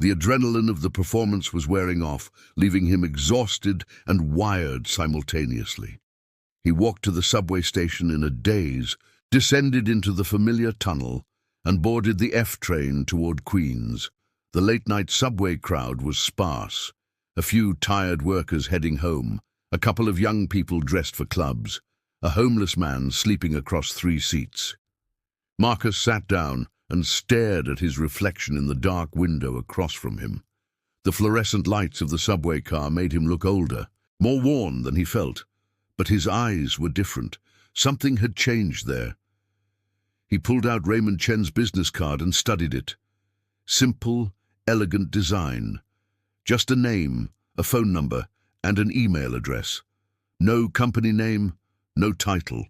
The adrenaline of the performance was wearing off, leaving him exhausted and wired simultaneously. He walked to the subway station in a daze, descended into the familiar tunnel, and boarded the F train toward Queens. The late-night subway crowd was sparse. A few tired workers heading home, a couple of young people dressed for clubs, a homeless man sleeping across 3 seats. Marcus sat down and stared at his reflection in the dark window across from him. The fluorescent lights of the subway car made him look older, more worn than he felt, but his eyes were different. Something had changed there. He pulled out Raymond Chen's business card and studied it. Simple, elegant design. Just a name, a phone number, and an email address. No company name, no title.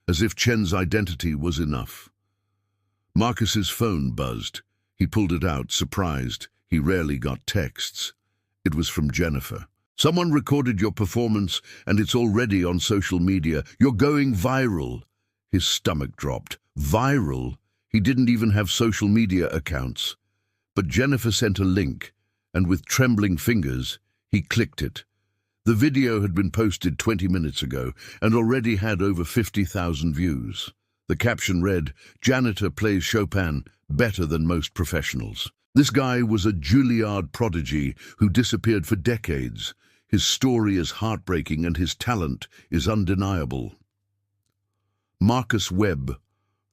As if Chen's identity was enough. Marcus's phone buzzed. He pulled it out, surprised. He rarely got texts. It was from Jennifer. "Someone recorded your performance and it's already on social media. You're going viral." His stomach dropped. Viral? He didn't even have social media accounts. But Jennifer sent a link, and with trembling fingers, he clicked it. The video had been posted 20 minutes ago and already had over 50,000 views. The caption read, "Janitor plays Chopin better than most professionals." This guy was a Juilliard prodigy who disappeared for decades. His story is heartbreaking and his talent is undeniable. Marcus Webb,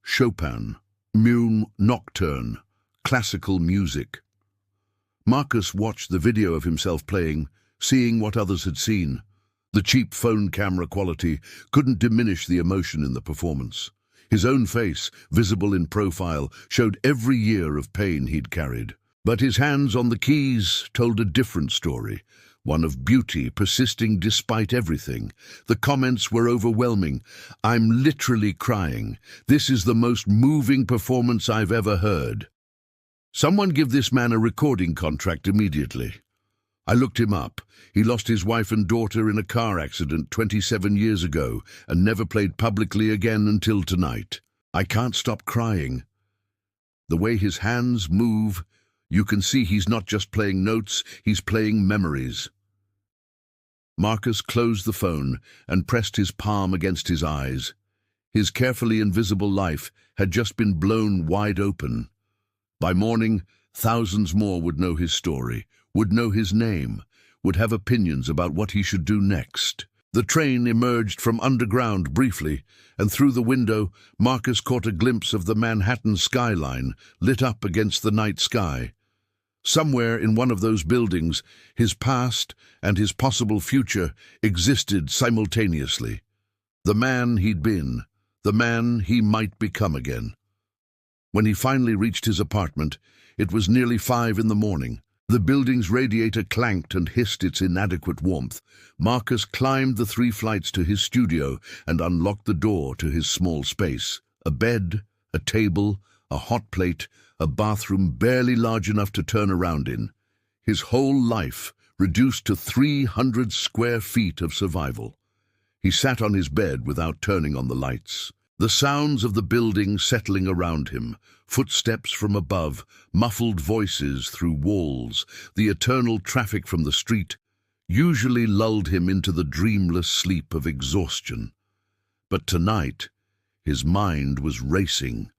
Chopin, Mune Nocturne, classical music. Marcus watched the video of himself playing, seeing what others had seen. The cheap phone camera quality couldn't diminish the emotion in the performance. His own face, visible in profile, showed every year of pain he'd carried. But his hands on the keys told a different story, one of beauty persisting despite everything. The comments were overwhelming. "I'm literally crying. This is the most moving performance I've ever heard. Someone give this man a recording contract immediately." I looked him up. He lost his wife and daughter in a car accident 27 years ago and never played publicly again until tonight. I can't stop crying. The way his hands move, you can see he's not just playing notes, he's playing memories. Marcus closed the phone and pressed his palm against his eyes. His carefully invisible life had just been blown wide open. By morning, thousands more would know his story, would know his name, would have opinions about what he should do next. The train emerged from underground briefly, and through the window, Marcus caught a glimpse of the Manhattan skyline, lit up against the night sky. Somewhere in one of those buildings, his past and his possible future existed simultaneously. The man he'd been, the man he might become again. When he finally reached his apartment, it was nearly 5 in the morning. The building's radiator clanked and hissed its inadequate warmth. Marcus climbed the 3 flights to his studio and unlocked the door to his small space. A bed, a table, a hot plate, a bathroom barely large enough to turn around in. His whole life reduced to 300 square feet of survival. He sat on his bed without turning on the lights. The sounds of the building settling around him, footsteps from above, muffled voices through walls, the eternal traffic from the street, usually lulled him into the dreamless sleep of exhaustion. But tonight, his mind was racing.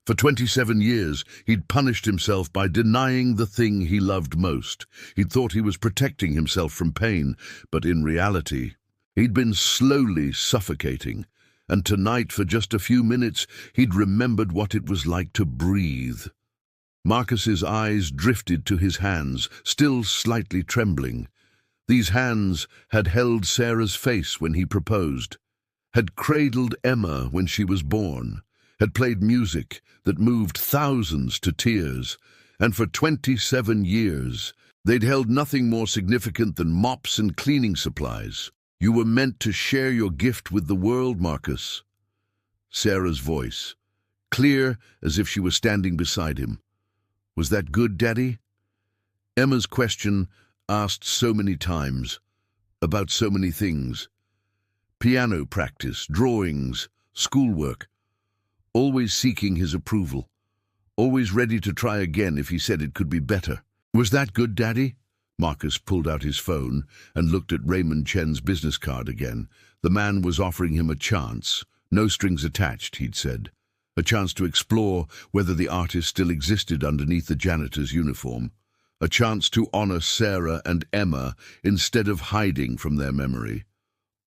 For 27 years, he'd punished himself by denying the thing he loved most. He'd thought he was protecting himself from pain, but in reality, he'd been slowly suffocating. And tonight, for just a few minutes, he'd remembered what it was like to breathe. Marcus's eyes drifted to his hands, still slightly trembling. These hands had held Sarah's face when he proposed, had cradled Emma when she was born, had played music that moved thousands to tears, and for 27 years, they'd held nothing more significant than mops and cleaning supplies. "You were meant to share your gift with the world, Marcus." Sarah's voice, clear as if she was standing beside him. "Was that good, Daddy?" Emma's question, asked so many times, about so many things. Piano practice, drawings, schoolwork. Always seeking his approval. Always ready to try again if he said it could be better. "Was that good, Daddy?" Marcus pulled out his phone and looked at Raymond Chen's business card again. The man was offering him a chance. No strings attached, he'd said. a chance to explore whether the artist still existed underneath the janitor's uniform, a chance to honor Sarah and Emma instead of hiding from their memory.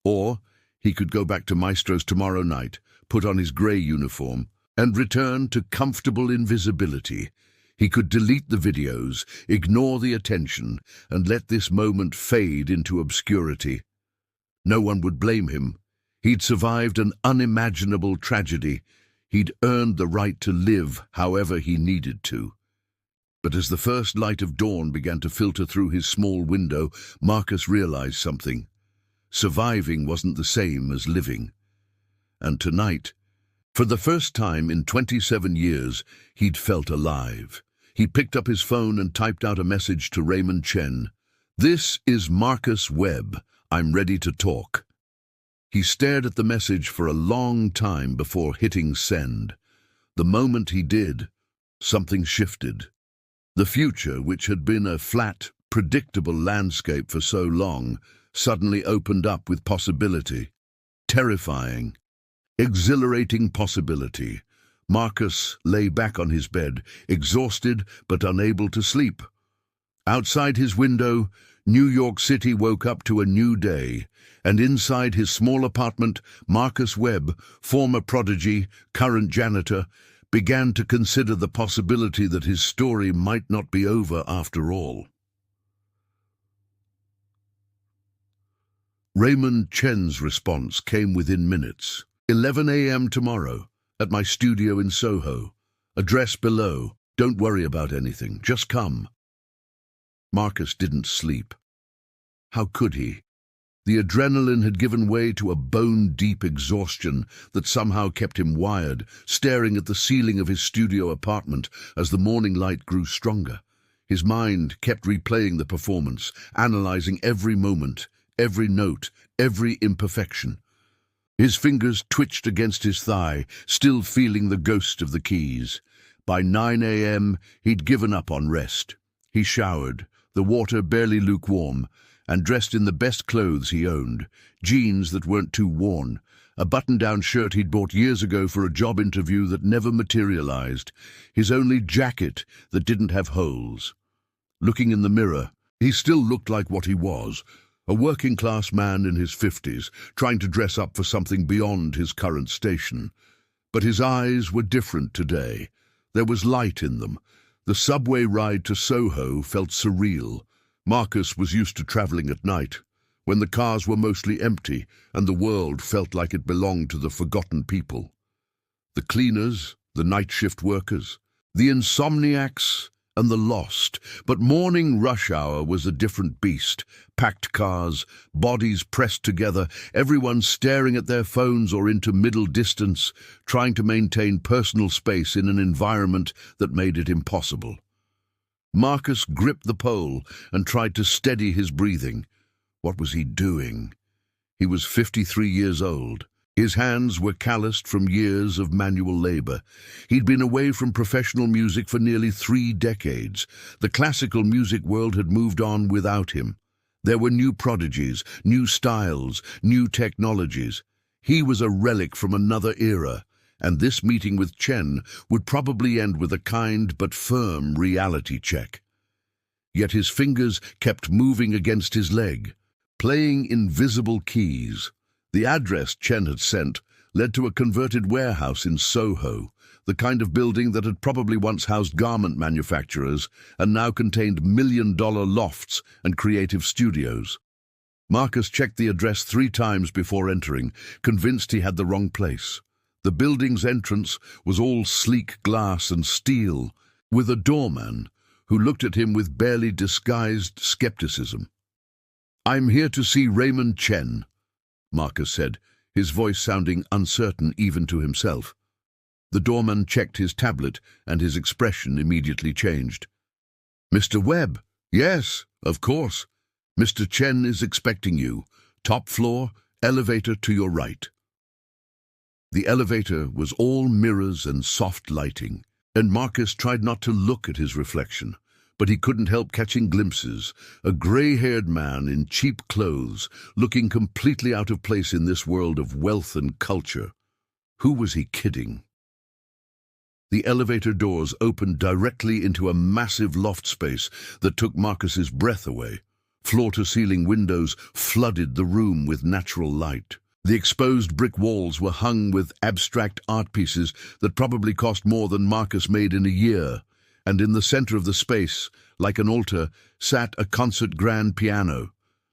Or he could go back to Maestro's tomorrow night, put on his grey uniform, and return to comfortable invisibility. He could delete the videos, ignore the attention, and let this moment fade into obscurity. No one would blame him. He'd survived an unimaginable tragedy. He'd earned the right to live however he needed to. But as the first light of dawn began to filter through his small window, Marcus realized something. Surviving wasn't the same as living. And tonight, for the first time in 27 years, he'd felt alive. He picked up his phone and typed out a message to Raymond Chen. "This is Marcus Webb. I'm ready to talk." He stared at the message for a long time before hitting send. The moment he did, something shifted. The future, which had been a flat, predictable landscape for so long, suddenly opened up with possibility. Terrifying, exhilarating possibility. Marcus lay back on his bed, exhausted but unable to sleep. Outside his window, New York City woke up to a new day, and inside his small apartment, Marcus Webb, former prodigy, current janitor, began to consider the possibility that his story might not be over after all. Raymond Chen's response came within minutes. 11 a.m. tomorrow, at my studio in Soho. Address below. Don't worry about anything. Just come. Marcus didn't sleep. How could he? The adrenaline had given way to a bone-deep exhaustion that somehow kept him wired, staring at the ceiling of his studio apartment as the morning light grew stronger. His mind kept replaying the performance, analyzing every moment, every note, every imperfection. His fingers twitched against his thigh, still feeling the ghost of the keys. By 9 a.m., he'd given up on rest. He showered, the water barely lukewarm, and dressed in the best clothes he owned, jeans that weren't too worn, a button-down shirt he'd bought years ago for a job interview that never materialized, his only jacket that didn't have holes. Looking in the mirror, he still looked like what he was, a working-class man in his 50s, trying to dress up for something beyond his current station. But his eyes were different today. There was light in them. The subway ride to Soho felt surreal. Marcus was used to traveling at night, when the cars were mostly empty and the world felt like it belonged to the forgotten people. The cleaners, the night shift workers, the insomniacs, and the lost. But morning rush hour was a different beast. Packed cars, bodies pressed together, everyone staring at their phones or into middle distance, trying to maintain personal space in an environment that made it impossible. Marcus gripped the pole and tried to steady his breathing. What was he doing? He was 53 years old. His hands were calloused from years of manual labor. He'd been away from professional music for nearly 3 decades. The classical music world had moved on without him. There were new prodigies, new styles, new technologies. He was a relic from another era, and this meeting with Chen would probably end with a kind but firm reality check. Yet his fingers kept moving against his leg, playing invisible keys. The address Chen had sent led to a converted warehouse in Soho, the kind of building that had probably once housed garment manufacturers and now contained million-dollar lofts and creative studios. Marcus checked the address 3 times before entering, convinced he had the wrong place. The building's entrance was all sleek glass and steel, with a doorman who looked at him with barely disguised skepticism. "I'm here to see Raymond Chen," Marcus said, his voice sounding uncertain even to himself. The doorman checked his tablet, and his expression immediately changed. "Mr. Webb? Yes, of course. Mr. Chen is expecting you. Top floor, elevator to your right." The elevator was all mirrors and soft lighting, and Marcus tried not to look at his reflection. But he couldn't help catching glimpses. A grey-haired man in cheap clothes, looking completely out of place in this world of wealth and culture. Who was he kidding? The elevator doors opened directly into a massive loft space that took Marcus's breath away. Floor-to-ceiling windows flooded the room with natural light. The exposed brick walls were hung with abstract art pieces that probably cost more than Marcus made in a year, and in the center of the space, like an altar, sat a concert grand piano.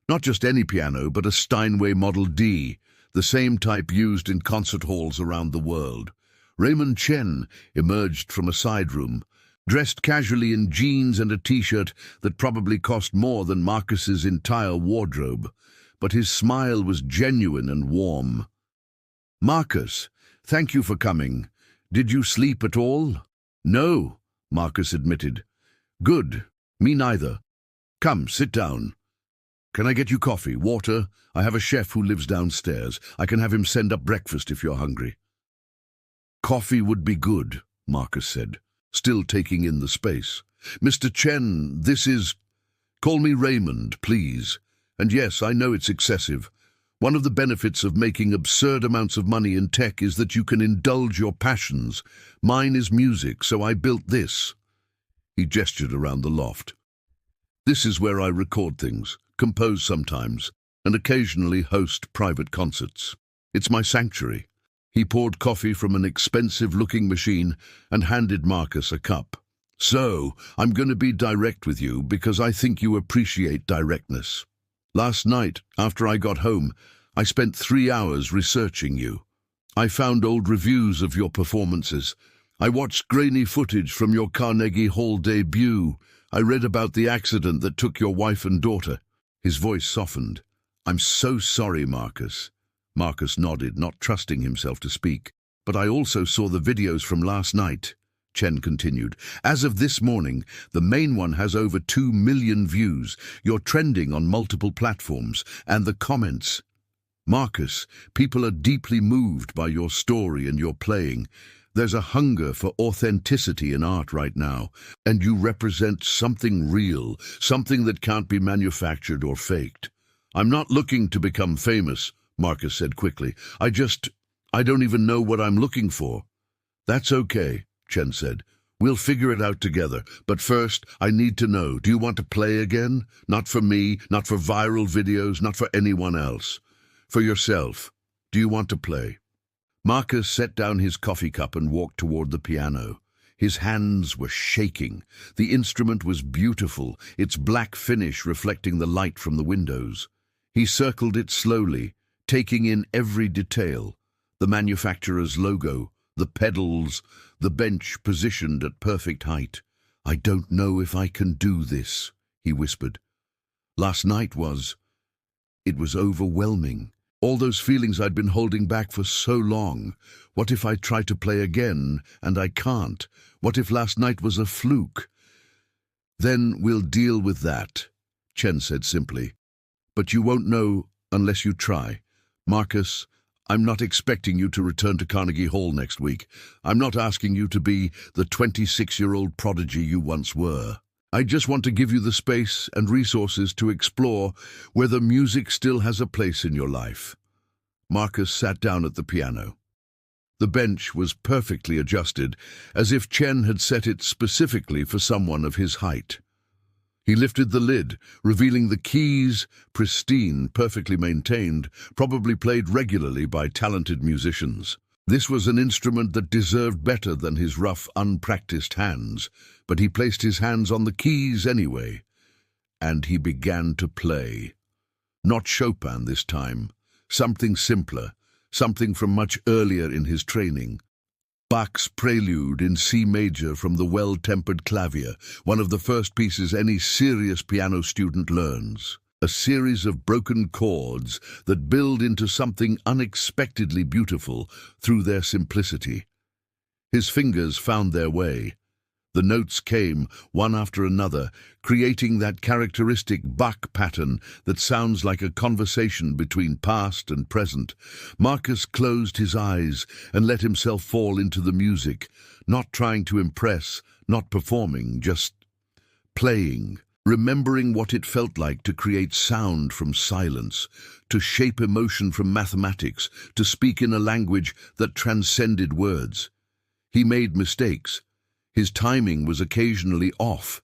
Not just any piano, but a Steinway Model D, the same type used in concert halls around the world. Raymond Chen emerged from a side room, dressed casually in jeans and a t-shirt that probably cost more than Marcus's entire wardrobe, but his smile was genuine and warm. "Marcus, thank you for coming. Did you sleep at all?" "No," Marcus admitted. "Good. Me neither. Come, sit down. Can I get you coffee, water? I have a chef who lives downstairs. I can have him send up breakfast if you're hungry." "Coffee would be good," Marcus said, still taking in the space. "Mr. Chen, this is—" "Call me Raymond, please. And yes, I know it's excessive. One of the benefits of making absurd amounts of money in tech is that you can indulge your passions. Mine is music, so I built this." He gestured around the loft. "This is where I record things, compose sometimes, and occasionally host private concerts. It's my sanctuary." He poured coffee from an expensive-looking machine and handed Marcus a cup. "So, I'm going to be direct with you because I think you appreciate directness. Last night, after I got home, I spent 3 hours researching you. I found old reviews of your performances. I watched grainy footage from your Carnegie Hall debut. I read about the accident that took your wife and daughter." His voice softened. "I'm so sorry, Marcus." Marcus nodded, not trusting himself to speak. "But I also saw the videos from last night," Chen continued. "As of this morning, the main one has over 2 million views. You're trending on multiple platforms, and the comments. Marcus, people are deeply moved by your story and your playing. There's a hunger for authenticity in art right now, and you represent something real, something that can't be manufactured or faked." "I'm not looking to become famous," Marcus said quickly. I don't even know what I'm looking for." "That's okay," Chen said. "We'll figure it out together. But first, I need to know, do you want to play again? Not for me, not for viral videos, not for anyone else. For yourself. Do you want to play?" Marcus set down his coffee cup and walked toward the piano. His hands were shaking. The instrument was beautiful, its black finish reflecting the light from the windows. He circled it slowly, taking in every detail: the manufacturer's logo, the pedals, the bench positioned at perfect height. "I don't know if I can do this," he whispered. Last night it was overwhelming. All those feelings I'd been holding back for so long. What if I try to play again and I can't? What if last night was a fluke? "Then we'll deal with that," Chen said simply. "But you won't know unless you try. Marcus, I'm not expecting you to return to Carnegie Hall next week. I'm not asking you to be the 26-year-old prodigy you once were. I just want to give you the space and resources to explore whether music still has a place in your life." Marcus sat down at the piano. The bench was perfectly adjusted, as if Chen had set it specifically for someone of his height. He lifted the lid, revealing the keys, pristine, perfectly maintained, probably played regularly by talented musicians. This was an instrument that deserved better than his rough, unpracticed hands, but he placed his hands on the keys anyway, and he began to play. Not Chopin this time, something simpler, something from much earlier in his training. Bach's Prelude in C major from the Well-Tempered Clavier, one of the first pieces any serious piano student learns. A series of broken chords that build into something unexpectedly beautiful through their simplicity. His fingers found their way. The notes came, one after another, creating that characteristic Bach pattern that sounds like a conversation between past and present. Marcus closed his eyes and let himself fall into the music, not trying to impress, not performing, just playing, remembering what it felt like to create sound from silence, to shape emotion from mathematics, to speak in a language that transcended words. He made mistakes. His timing was occasionally off.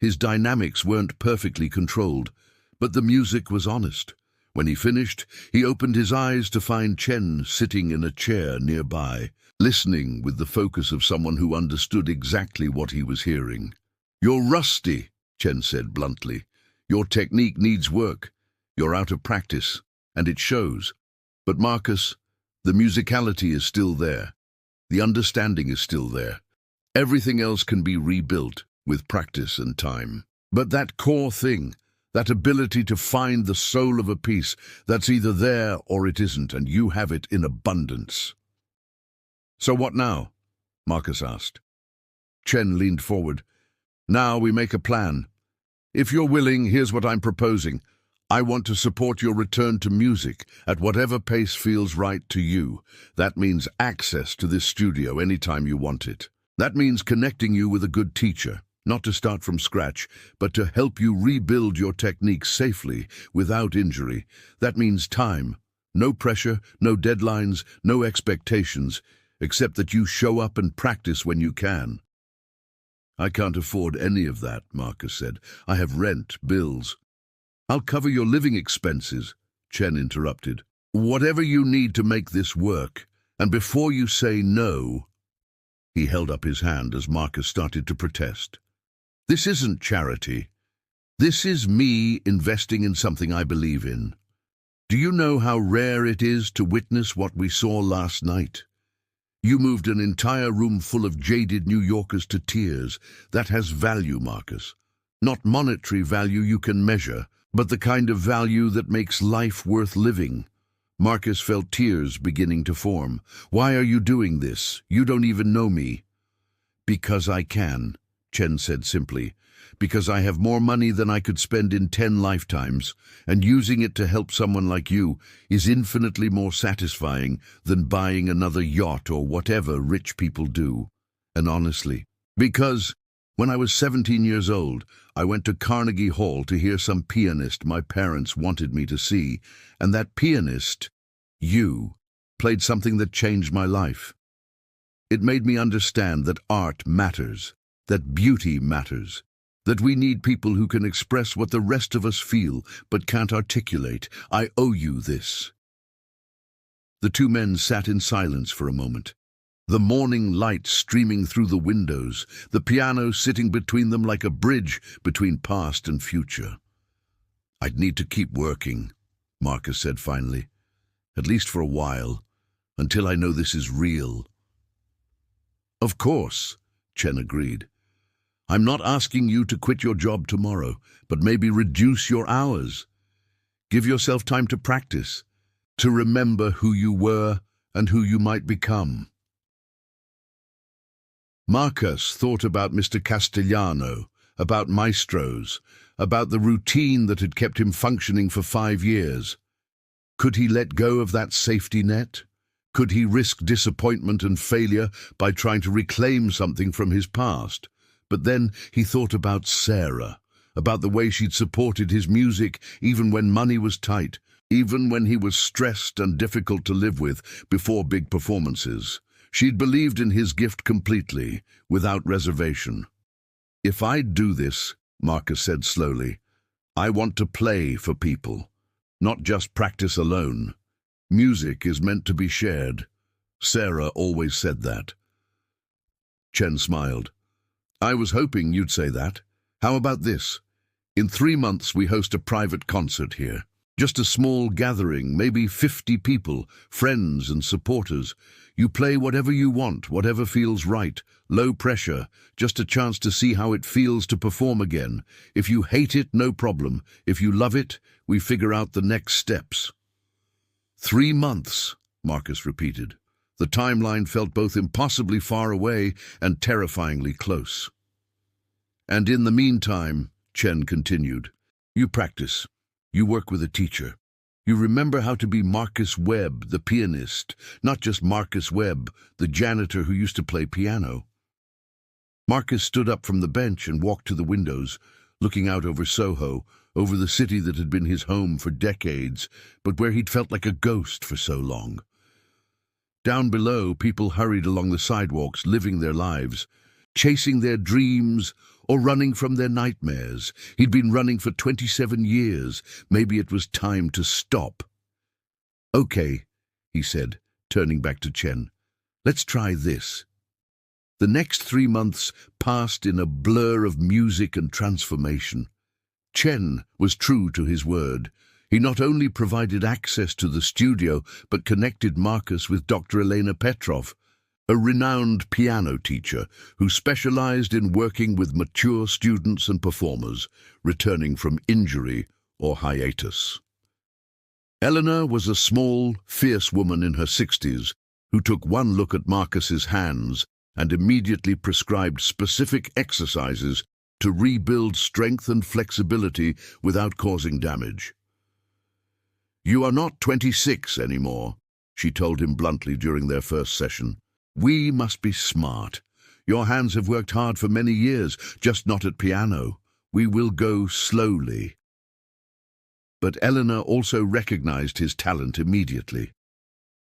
His dynamics weren't perfectly controlled, but the music was honest. When he finished, he opened his eyes to find Chen sitting in a chair nearby, listening with the focus of someone who understood exactly what he was hearing. "You're rusty," Chen said bluntly. "Your technique needs work. You're out of practice, and it shows. But Marcus, the musicality is still there. The understanding is still there. Everything else can be rebuilt with practice and time. But that core thing, that ability to find the soul of a piece, that's either there or it isn't, and you have it in abundance." "So what now?" Marcus asked. Chen leaned forward. "Now we make a plan. If you're willing, here's what I'm proposing. I want to support your return to music at whatever pace feels right to you. That means access to this studio anytime you want it. That means connecting you with a good teacher, not to start from scratch, but to help you rebuild your technique safely, without injury. That means time. No pressure, no deadlines, no expectations, except that you show up and practice when you can." "I can't afford any of that," Marcus said. "I have rent, bills." "I'll cover your living expenses," Chen interrupted. "Whatever you need to make this work. And before you say no—" He held up his hand as Marcus started to protest. "This isn't charity. This is me investing in something I believe in. Do you know how rare it is to witness what we saw last night? You moved an entire room full of jaded New Yorkers to tears. That has value, Marcus. Not monetary value you can measure, but the kind of value that makes life worth living." Marcus felt tears beginning to form. "Why are you doing this? You don't even know me." "Because I can," Chen said simply. "Because I have more money than I could spend in 10 lifetimes, and using it to help someone like you is infinitely more satisfying than buying another yacht or whatever rich people do. And honestly, because when I was 17 years old, I went to Carnegie Hall to hear some pianist my parents wanted me to see, and that pianist, you, played something that changed my life. It made me understand that art matters, that beauty matters, that we need people who can express what the rest of us feel but can't articulate. I owe you this." The two men sat in silence for a moment. The morning light streaming through the windows, the piano sitting between them like a bridge between past and future. "I'd need to keep working," Marcus said finally. "At least for a while, until I know this is real." "Of course," Chen agreed. "I'm not asking you to quit your job tomorrow, but maybe reduce your hours. Give yourself time to practice, to remember who you were and who you might become." Marcus thought about Mr. Castellano, about maestros, about the routine that had kept him functioning for 5 years. Could he let go of that safety net? Could he risk disappointment and failure by trying to reclaim something from his past? But then he thought about Sarah, about the way she'd supported his music even when money was tight, even when he was stressed and difficult to live with before big performances. She'd believed in his gift completely, without reservation. "If I do this," Marcus said slowly, "I want to play for people, not just practice alone. Music is meant to be shared. Sarah always said that." Chen smiled. "I was hoping you'd say that. How about this? In 3 months we host a private concert here. Just a small gathering, maybe 50 people, friends and supporters. You play whatever you want, whatever feels right. Low pressure, just a chance to see how it feels to perform again. If you hate it, no problem. If you love it, we figure out the next steps." 3 months, Marcus repeated. The timeline felt both impossibly far away and terrifyingly close. "And in the meantime," Chen continued, "you practice. You work with a teacher. You remember how to be Marcus Webb, the pianist, not just Marcus Webb, the janitor who used to play piano." Marcus stood up from the bench and walked to the windows, looking out over Soho, over the city that had been his home for decades, but where he'd felt like a ghost for so long. Down below, people hurried along the sidewalks, living their lives, chasing their dreams or running from their nightmares. He'd been running for 27 years. Maybe it was time to stop. "Okay," he said, turning back to Chen. "Let's try this." The next 3 months passed in a blur of music and transformation. Chen was true to his word. He not only provided access to the studio, but connected Marcus with Dr. Elena Petrov, a renowned piano teacher who specialized in working with mature students and performers returning from injury or hiatus. Eleanor was a small, fierce woman in her 60s who took one look at Marcus's hands and immediately prescribed specific exercises to rebuild strength and flexibility without causing damage. "You are not 26 anymore," she told him bluntly during their first session. "We must be smart. Your hands have worked hard for many years, just not at piano. We will go slowly." But Eleanor also recognized his talent immediately.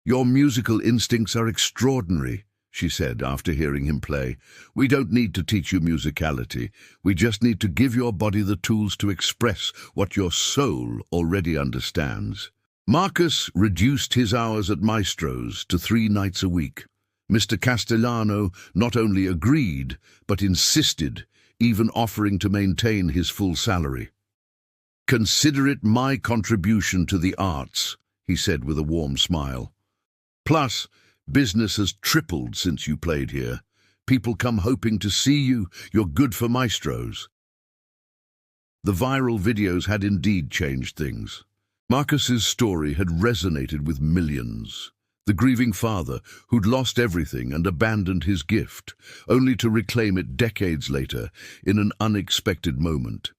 "Your musical instincts are extraordinary," she said after hearing him play. "We don't need to teach you musicality. We just need to give your body the tools to express what your soul already understands." Marcus reduced his hours at Maestro's to 3 nights a week. Mr. Castellano not only agreed, but insisted, even offering to maintain his full salary. "Consider it my contribution to the arts," he said with a warm smile. "Plus, business has tripled since you played here. People come hoping to see you. You're good for Maestro's." The viral videos had indeed changed things. Marcus's story had resonated with millions. The grieving father who'd lost everything and abandoned his gift, only to reclaim it decades later in an unexpected moment.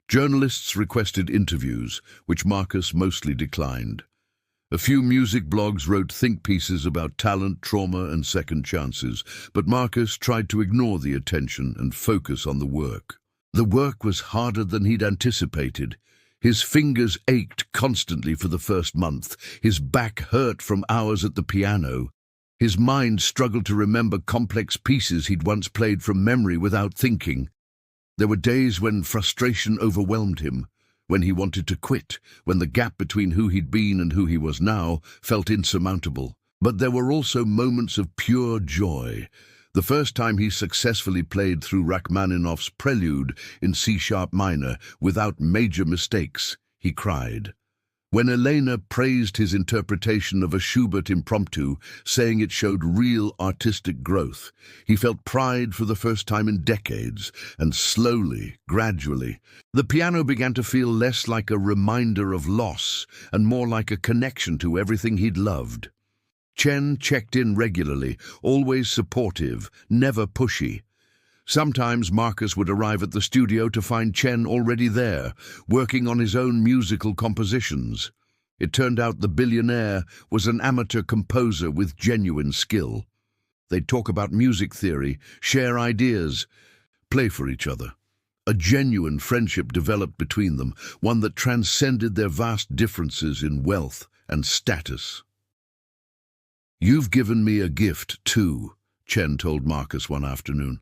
Journalists requested interviews, which Marcus mostly declined. A few music blogs wrote think pieces about talent, trauma, and second chances, but Marcus tried to ignore the attention and focus on the work. The work was harder than he'd anticipated. His fingers ached constantly for the first month. His back hurt from hours at the piano. His mind struggled to remember complex pieces he'd once played from memory without thinking. There were days when frustration overwhelmed him, when he wanted to quit, when the gap between who he'd been and who he was now felt insurmountable. But there were also moments of pure joy. The first time he successfully played through Rachmaninoff's Prelude in C-sharp minor without major mistakes, he cried. When Elena praised his interpretation of a Schubert impromptu, saying it showed real artistic growth, he felt pride for the first time in decades, and slowly, gradually, the piano began to feel less like a reminder of loss and more like a connection to everything he'd loved. Chen checked in regularly, always supportive, never pushy. Sometimes Marcus would arrive at the studio to find Chen already there, working on his own musical compositions. It turned out the Billionaire was an amateur composer with genuine skill. They'd talk about music theory, share ideas, play for each other. A genuine friendship developed between them, one that transcended their vast differences in wealth and status. "You've given me a gift, too," Chen told Marcus one afternoon.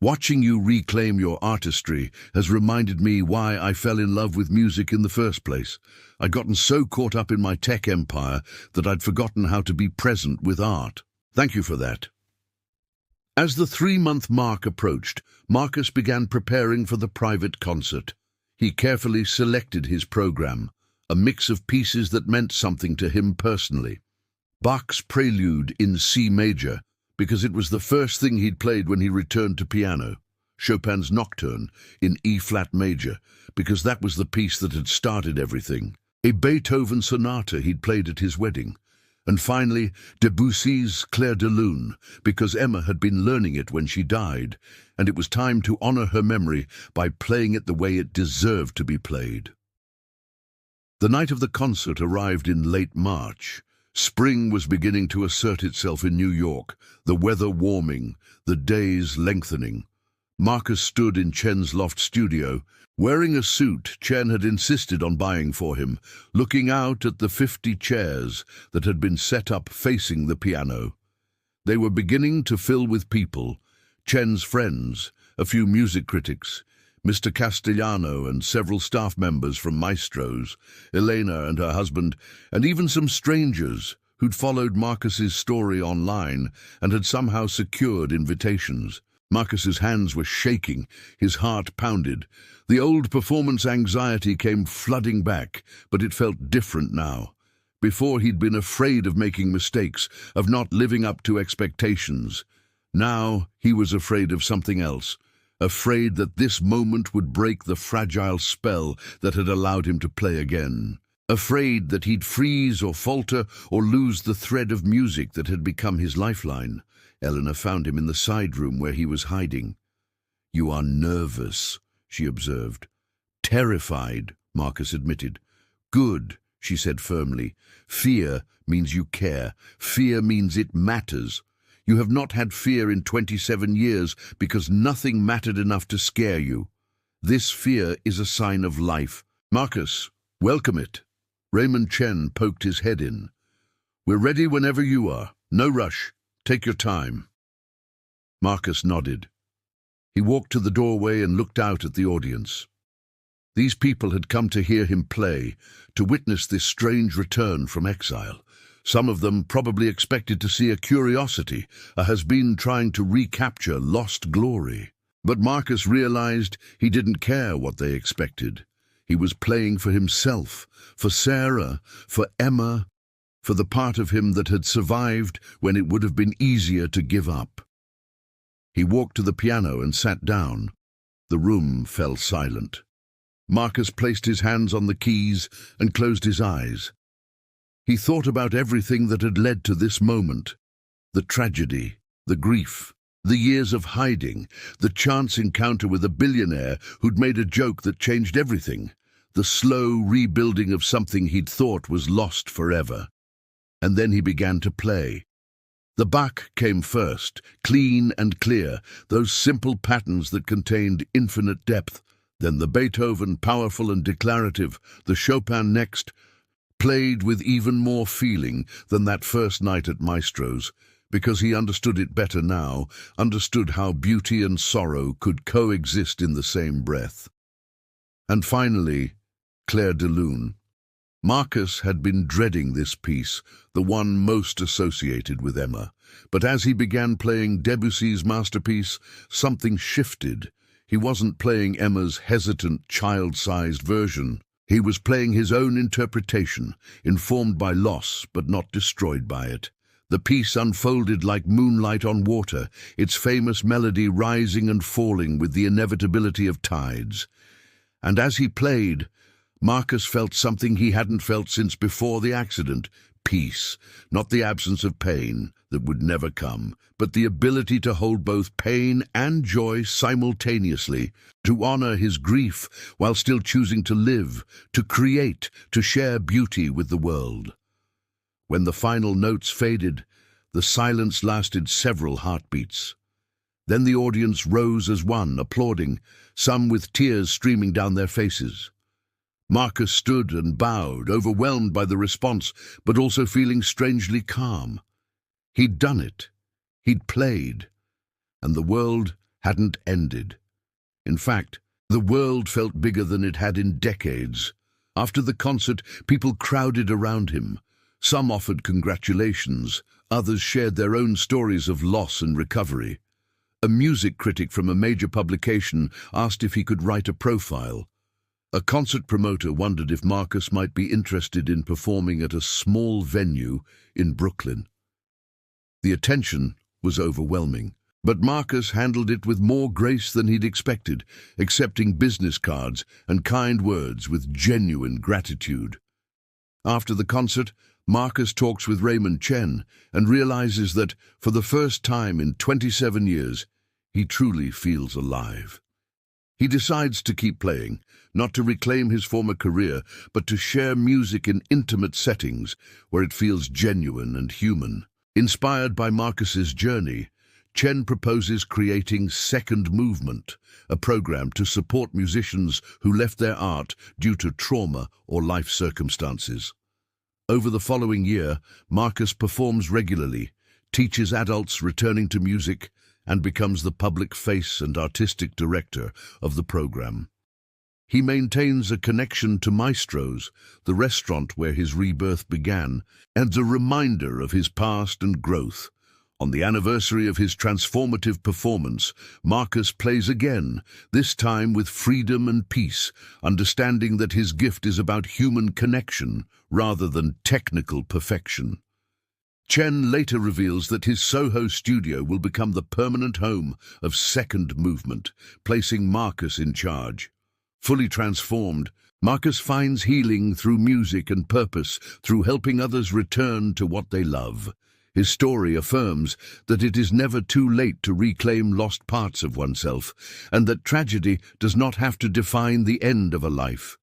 "Watching you reclaim your artistry has reminded me why I fell in love with music in the first place. I'd gotten so caught up in my tech empire that I'd forgotten how to be present with art. Thank you for that." As the 3-month mark approached, Marcus began preparing for the private concert. He carefully selected his program, a mix of pieces that meant something to him personally. Bach's Prelude in C major, because it was the first thing he'd played when he returned to piano. Chopin's Nocturne in E-flat major, because that was the piece that had started everything. A Beethoven sonata he'd played at his wedding. And finally, Debussy's Clair de Lune, because Emma had been learning it when she died, and it was time to honor her memory by playing it the way it deserved to be played. The night of the concert arrived in late March. Spring was beginning to assert itself in New York, the weather warming, the days lengthening. Marcus stood in Chen's loft studio. Wearing a suit Chen had insisted on buying for him, looking out at the 50 chairs that had been set up facing the piano. They were beginning to fill with people, Chen's friends, a few music critics, Mr. Castellano and several staff members from Maestro's, Elena and her husband, and even some strangers who'd followed Marcus's story online and had somehow secured invitations. Marcus's hands were shaking, his heart pounded. The old performance anxiety came flooding back, but it felt different now. Before he'd been afraid of making mistakes, of not living up to expectations. Now he was afraid of something else, afraid that this moment would break the fragile spell that had allowed him to play again. Afraid that he'd freeze or falter or lose the thread of music that had become his lifeline. Eleanor found him in the side room where he was hiding. "You are nervous," she observed. "Terrified," Marcus admitted. "Good," she said firmly. "Fear means you care. Fear means it matters. You have not had fear in 27 years because nothing mattered enough to scare you. This fear is a sign of life. Marcus, welcome it." Raymond Chen poked his head in. "We're ready whenever you are. No rush. Take your time." Marcus nodded. He walked to the doorway and looked out at the audience. These people had come to hear him play, to witness this strange return from exile. Some of them probably expected to see a curiosity, a has-been trying to recapture lost glory. But Marcus realized he didn't care what they expected. He was playing for himself, for Sarah, for Emma, for the part of him that had survived when it would have been easier to give up. He walked to the piano and sat down. The room fell silent. Marcus placed his hands on the keys and closed his eyes. He thought about everything that had led to this moment. The tragedy, the grief, the years of hiding, the chance encounter with a billionaire who'd made a joke that changed everything, the slow rebuilding of something he'd thought was lost forever. And then he began to play. The Bach came first, clean and clear, those simple patterns that contained infinite depth. Then the Beethoven, powerful and declarative, the Chopin next, played with even more feeling than that first night at Maestro's, because he understood it better now, understood how beauty and sorrow could coexist in the same breath. And finally, Clair de Lune. Marcus had been dreading this piece, the one most associated with Emma. But as he began playing Debussy's masterpiece, something shifted. He wasn't playing Emma's hesitant, child-sized version. He was playing his own interpretation, informed by loss but not destroyed by it. The piece unfolded like moonlight on water, its famous melody rising and falling with the inevitability of tides. And as he played, Marcus felt something he hadn't felt since before the accident. Peace, not the absence of pain that would never come, but the ability to hold both pain and joy simultaneously, to honor his grief while still choosing to live, to create, to share beauty with the world. When the final notes faded, the silence lasted several heartbeats. Then the audience rose as one, applauding, some with tears streaming down their faces. Marcus stood and bowed, overwhelmed by the response, but also feeling strangely calm. He'd done it. He'd played. And the world hadn't ended. In fact, the world felt bigger than it had in decades. After the concert, people crowded around him. Some offered congratulations. Others shared their own stories of loss and recovery. A music critic from a major publication asked if he could write a profile. A concert promoter wondered if Marcus might be interested in performing at a small venue in Brooklyn. The attention was overwhelming, but Marcus handled it with more grace than he'd expected, accepting business cards and kind words with genuine gratitude. After the concert, Marcus talks with Raymond Chen and realizes that, for the first time in 27 years, he truly feels alive. He decides to keep playing, not to reclaim his former career, but to share music in intimate settings where it feels genuine and human. Inspired by Marcus's journey, Chen proposes creating Second Movement, a program to support musicians who left their art due to trauma or life circumstances. Over the following year, Marcus performs regularly, teaches adults returning to music, and becomes the public face and artistic director of the program. He maintains a connection to Maestro's, the restaurant where his rebirth began, and a reminder of his past and growth. On the anniversary of his transformative performance, Marcus plays again, this time with freedom and peace, understanding that his gift is about human connection rather than technical perfection. Chen later reveals that his Soho studio will become the permanent home of Second Movement, placing Marcus in charge. Fully transformed, Marcus finds healing through music and purpose through helping others return to what they love. His story affirms that it is never too late to reclaim lost parts of oneself, and that tragedy does not have to define the end of a life.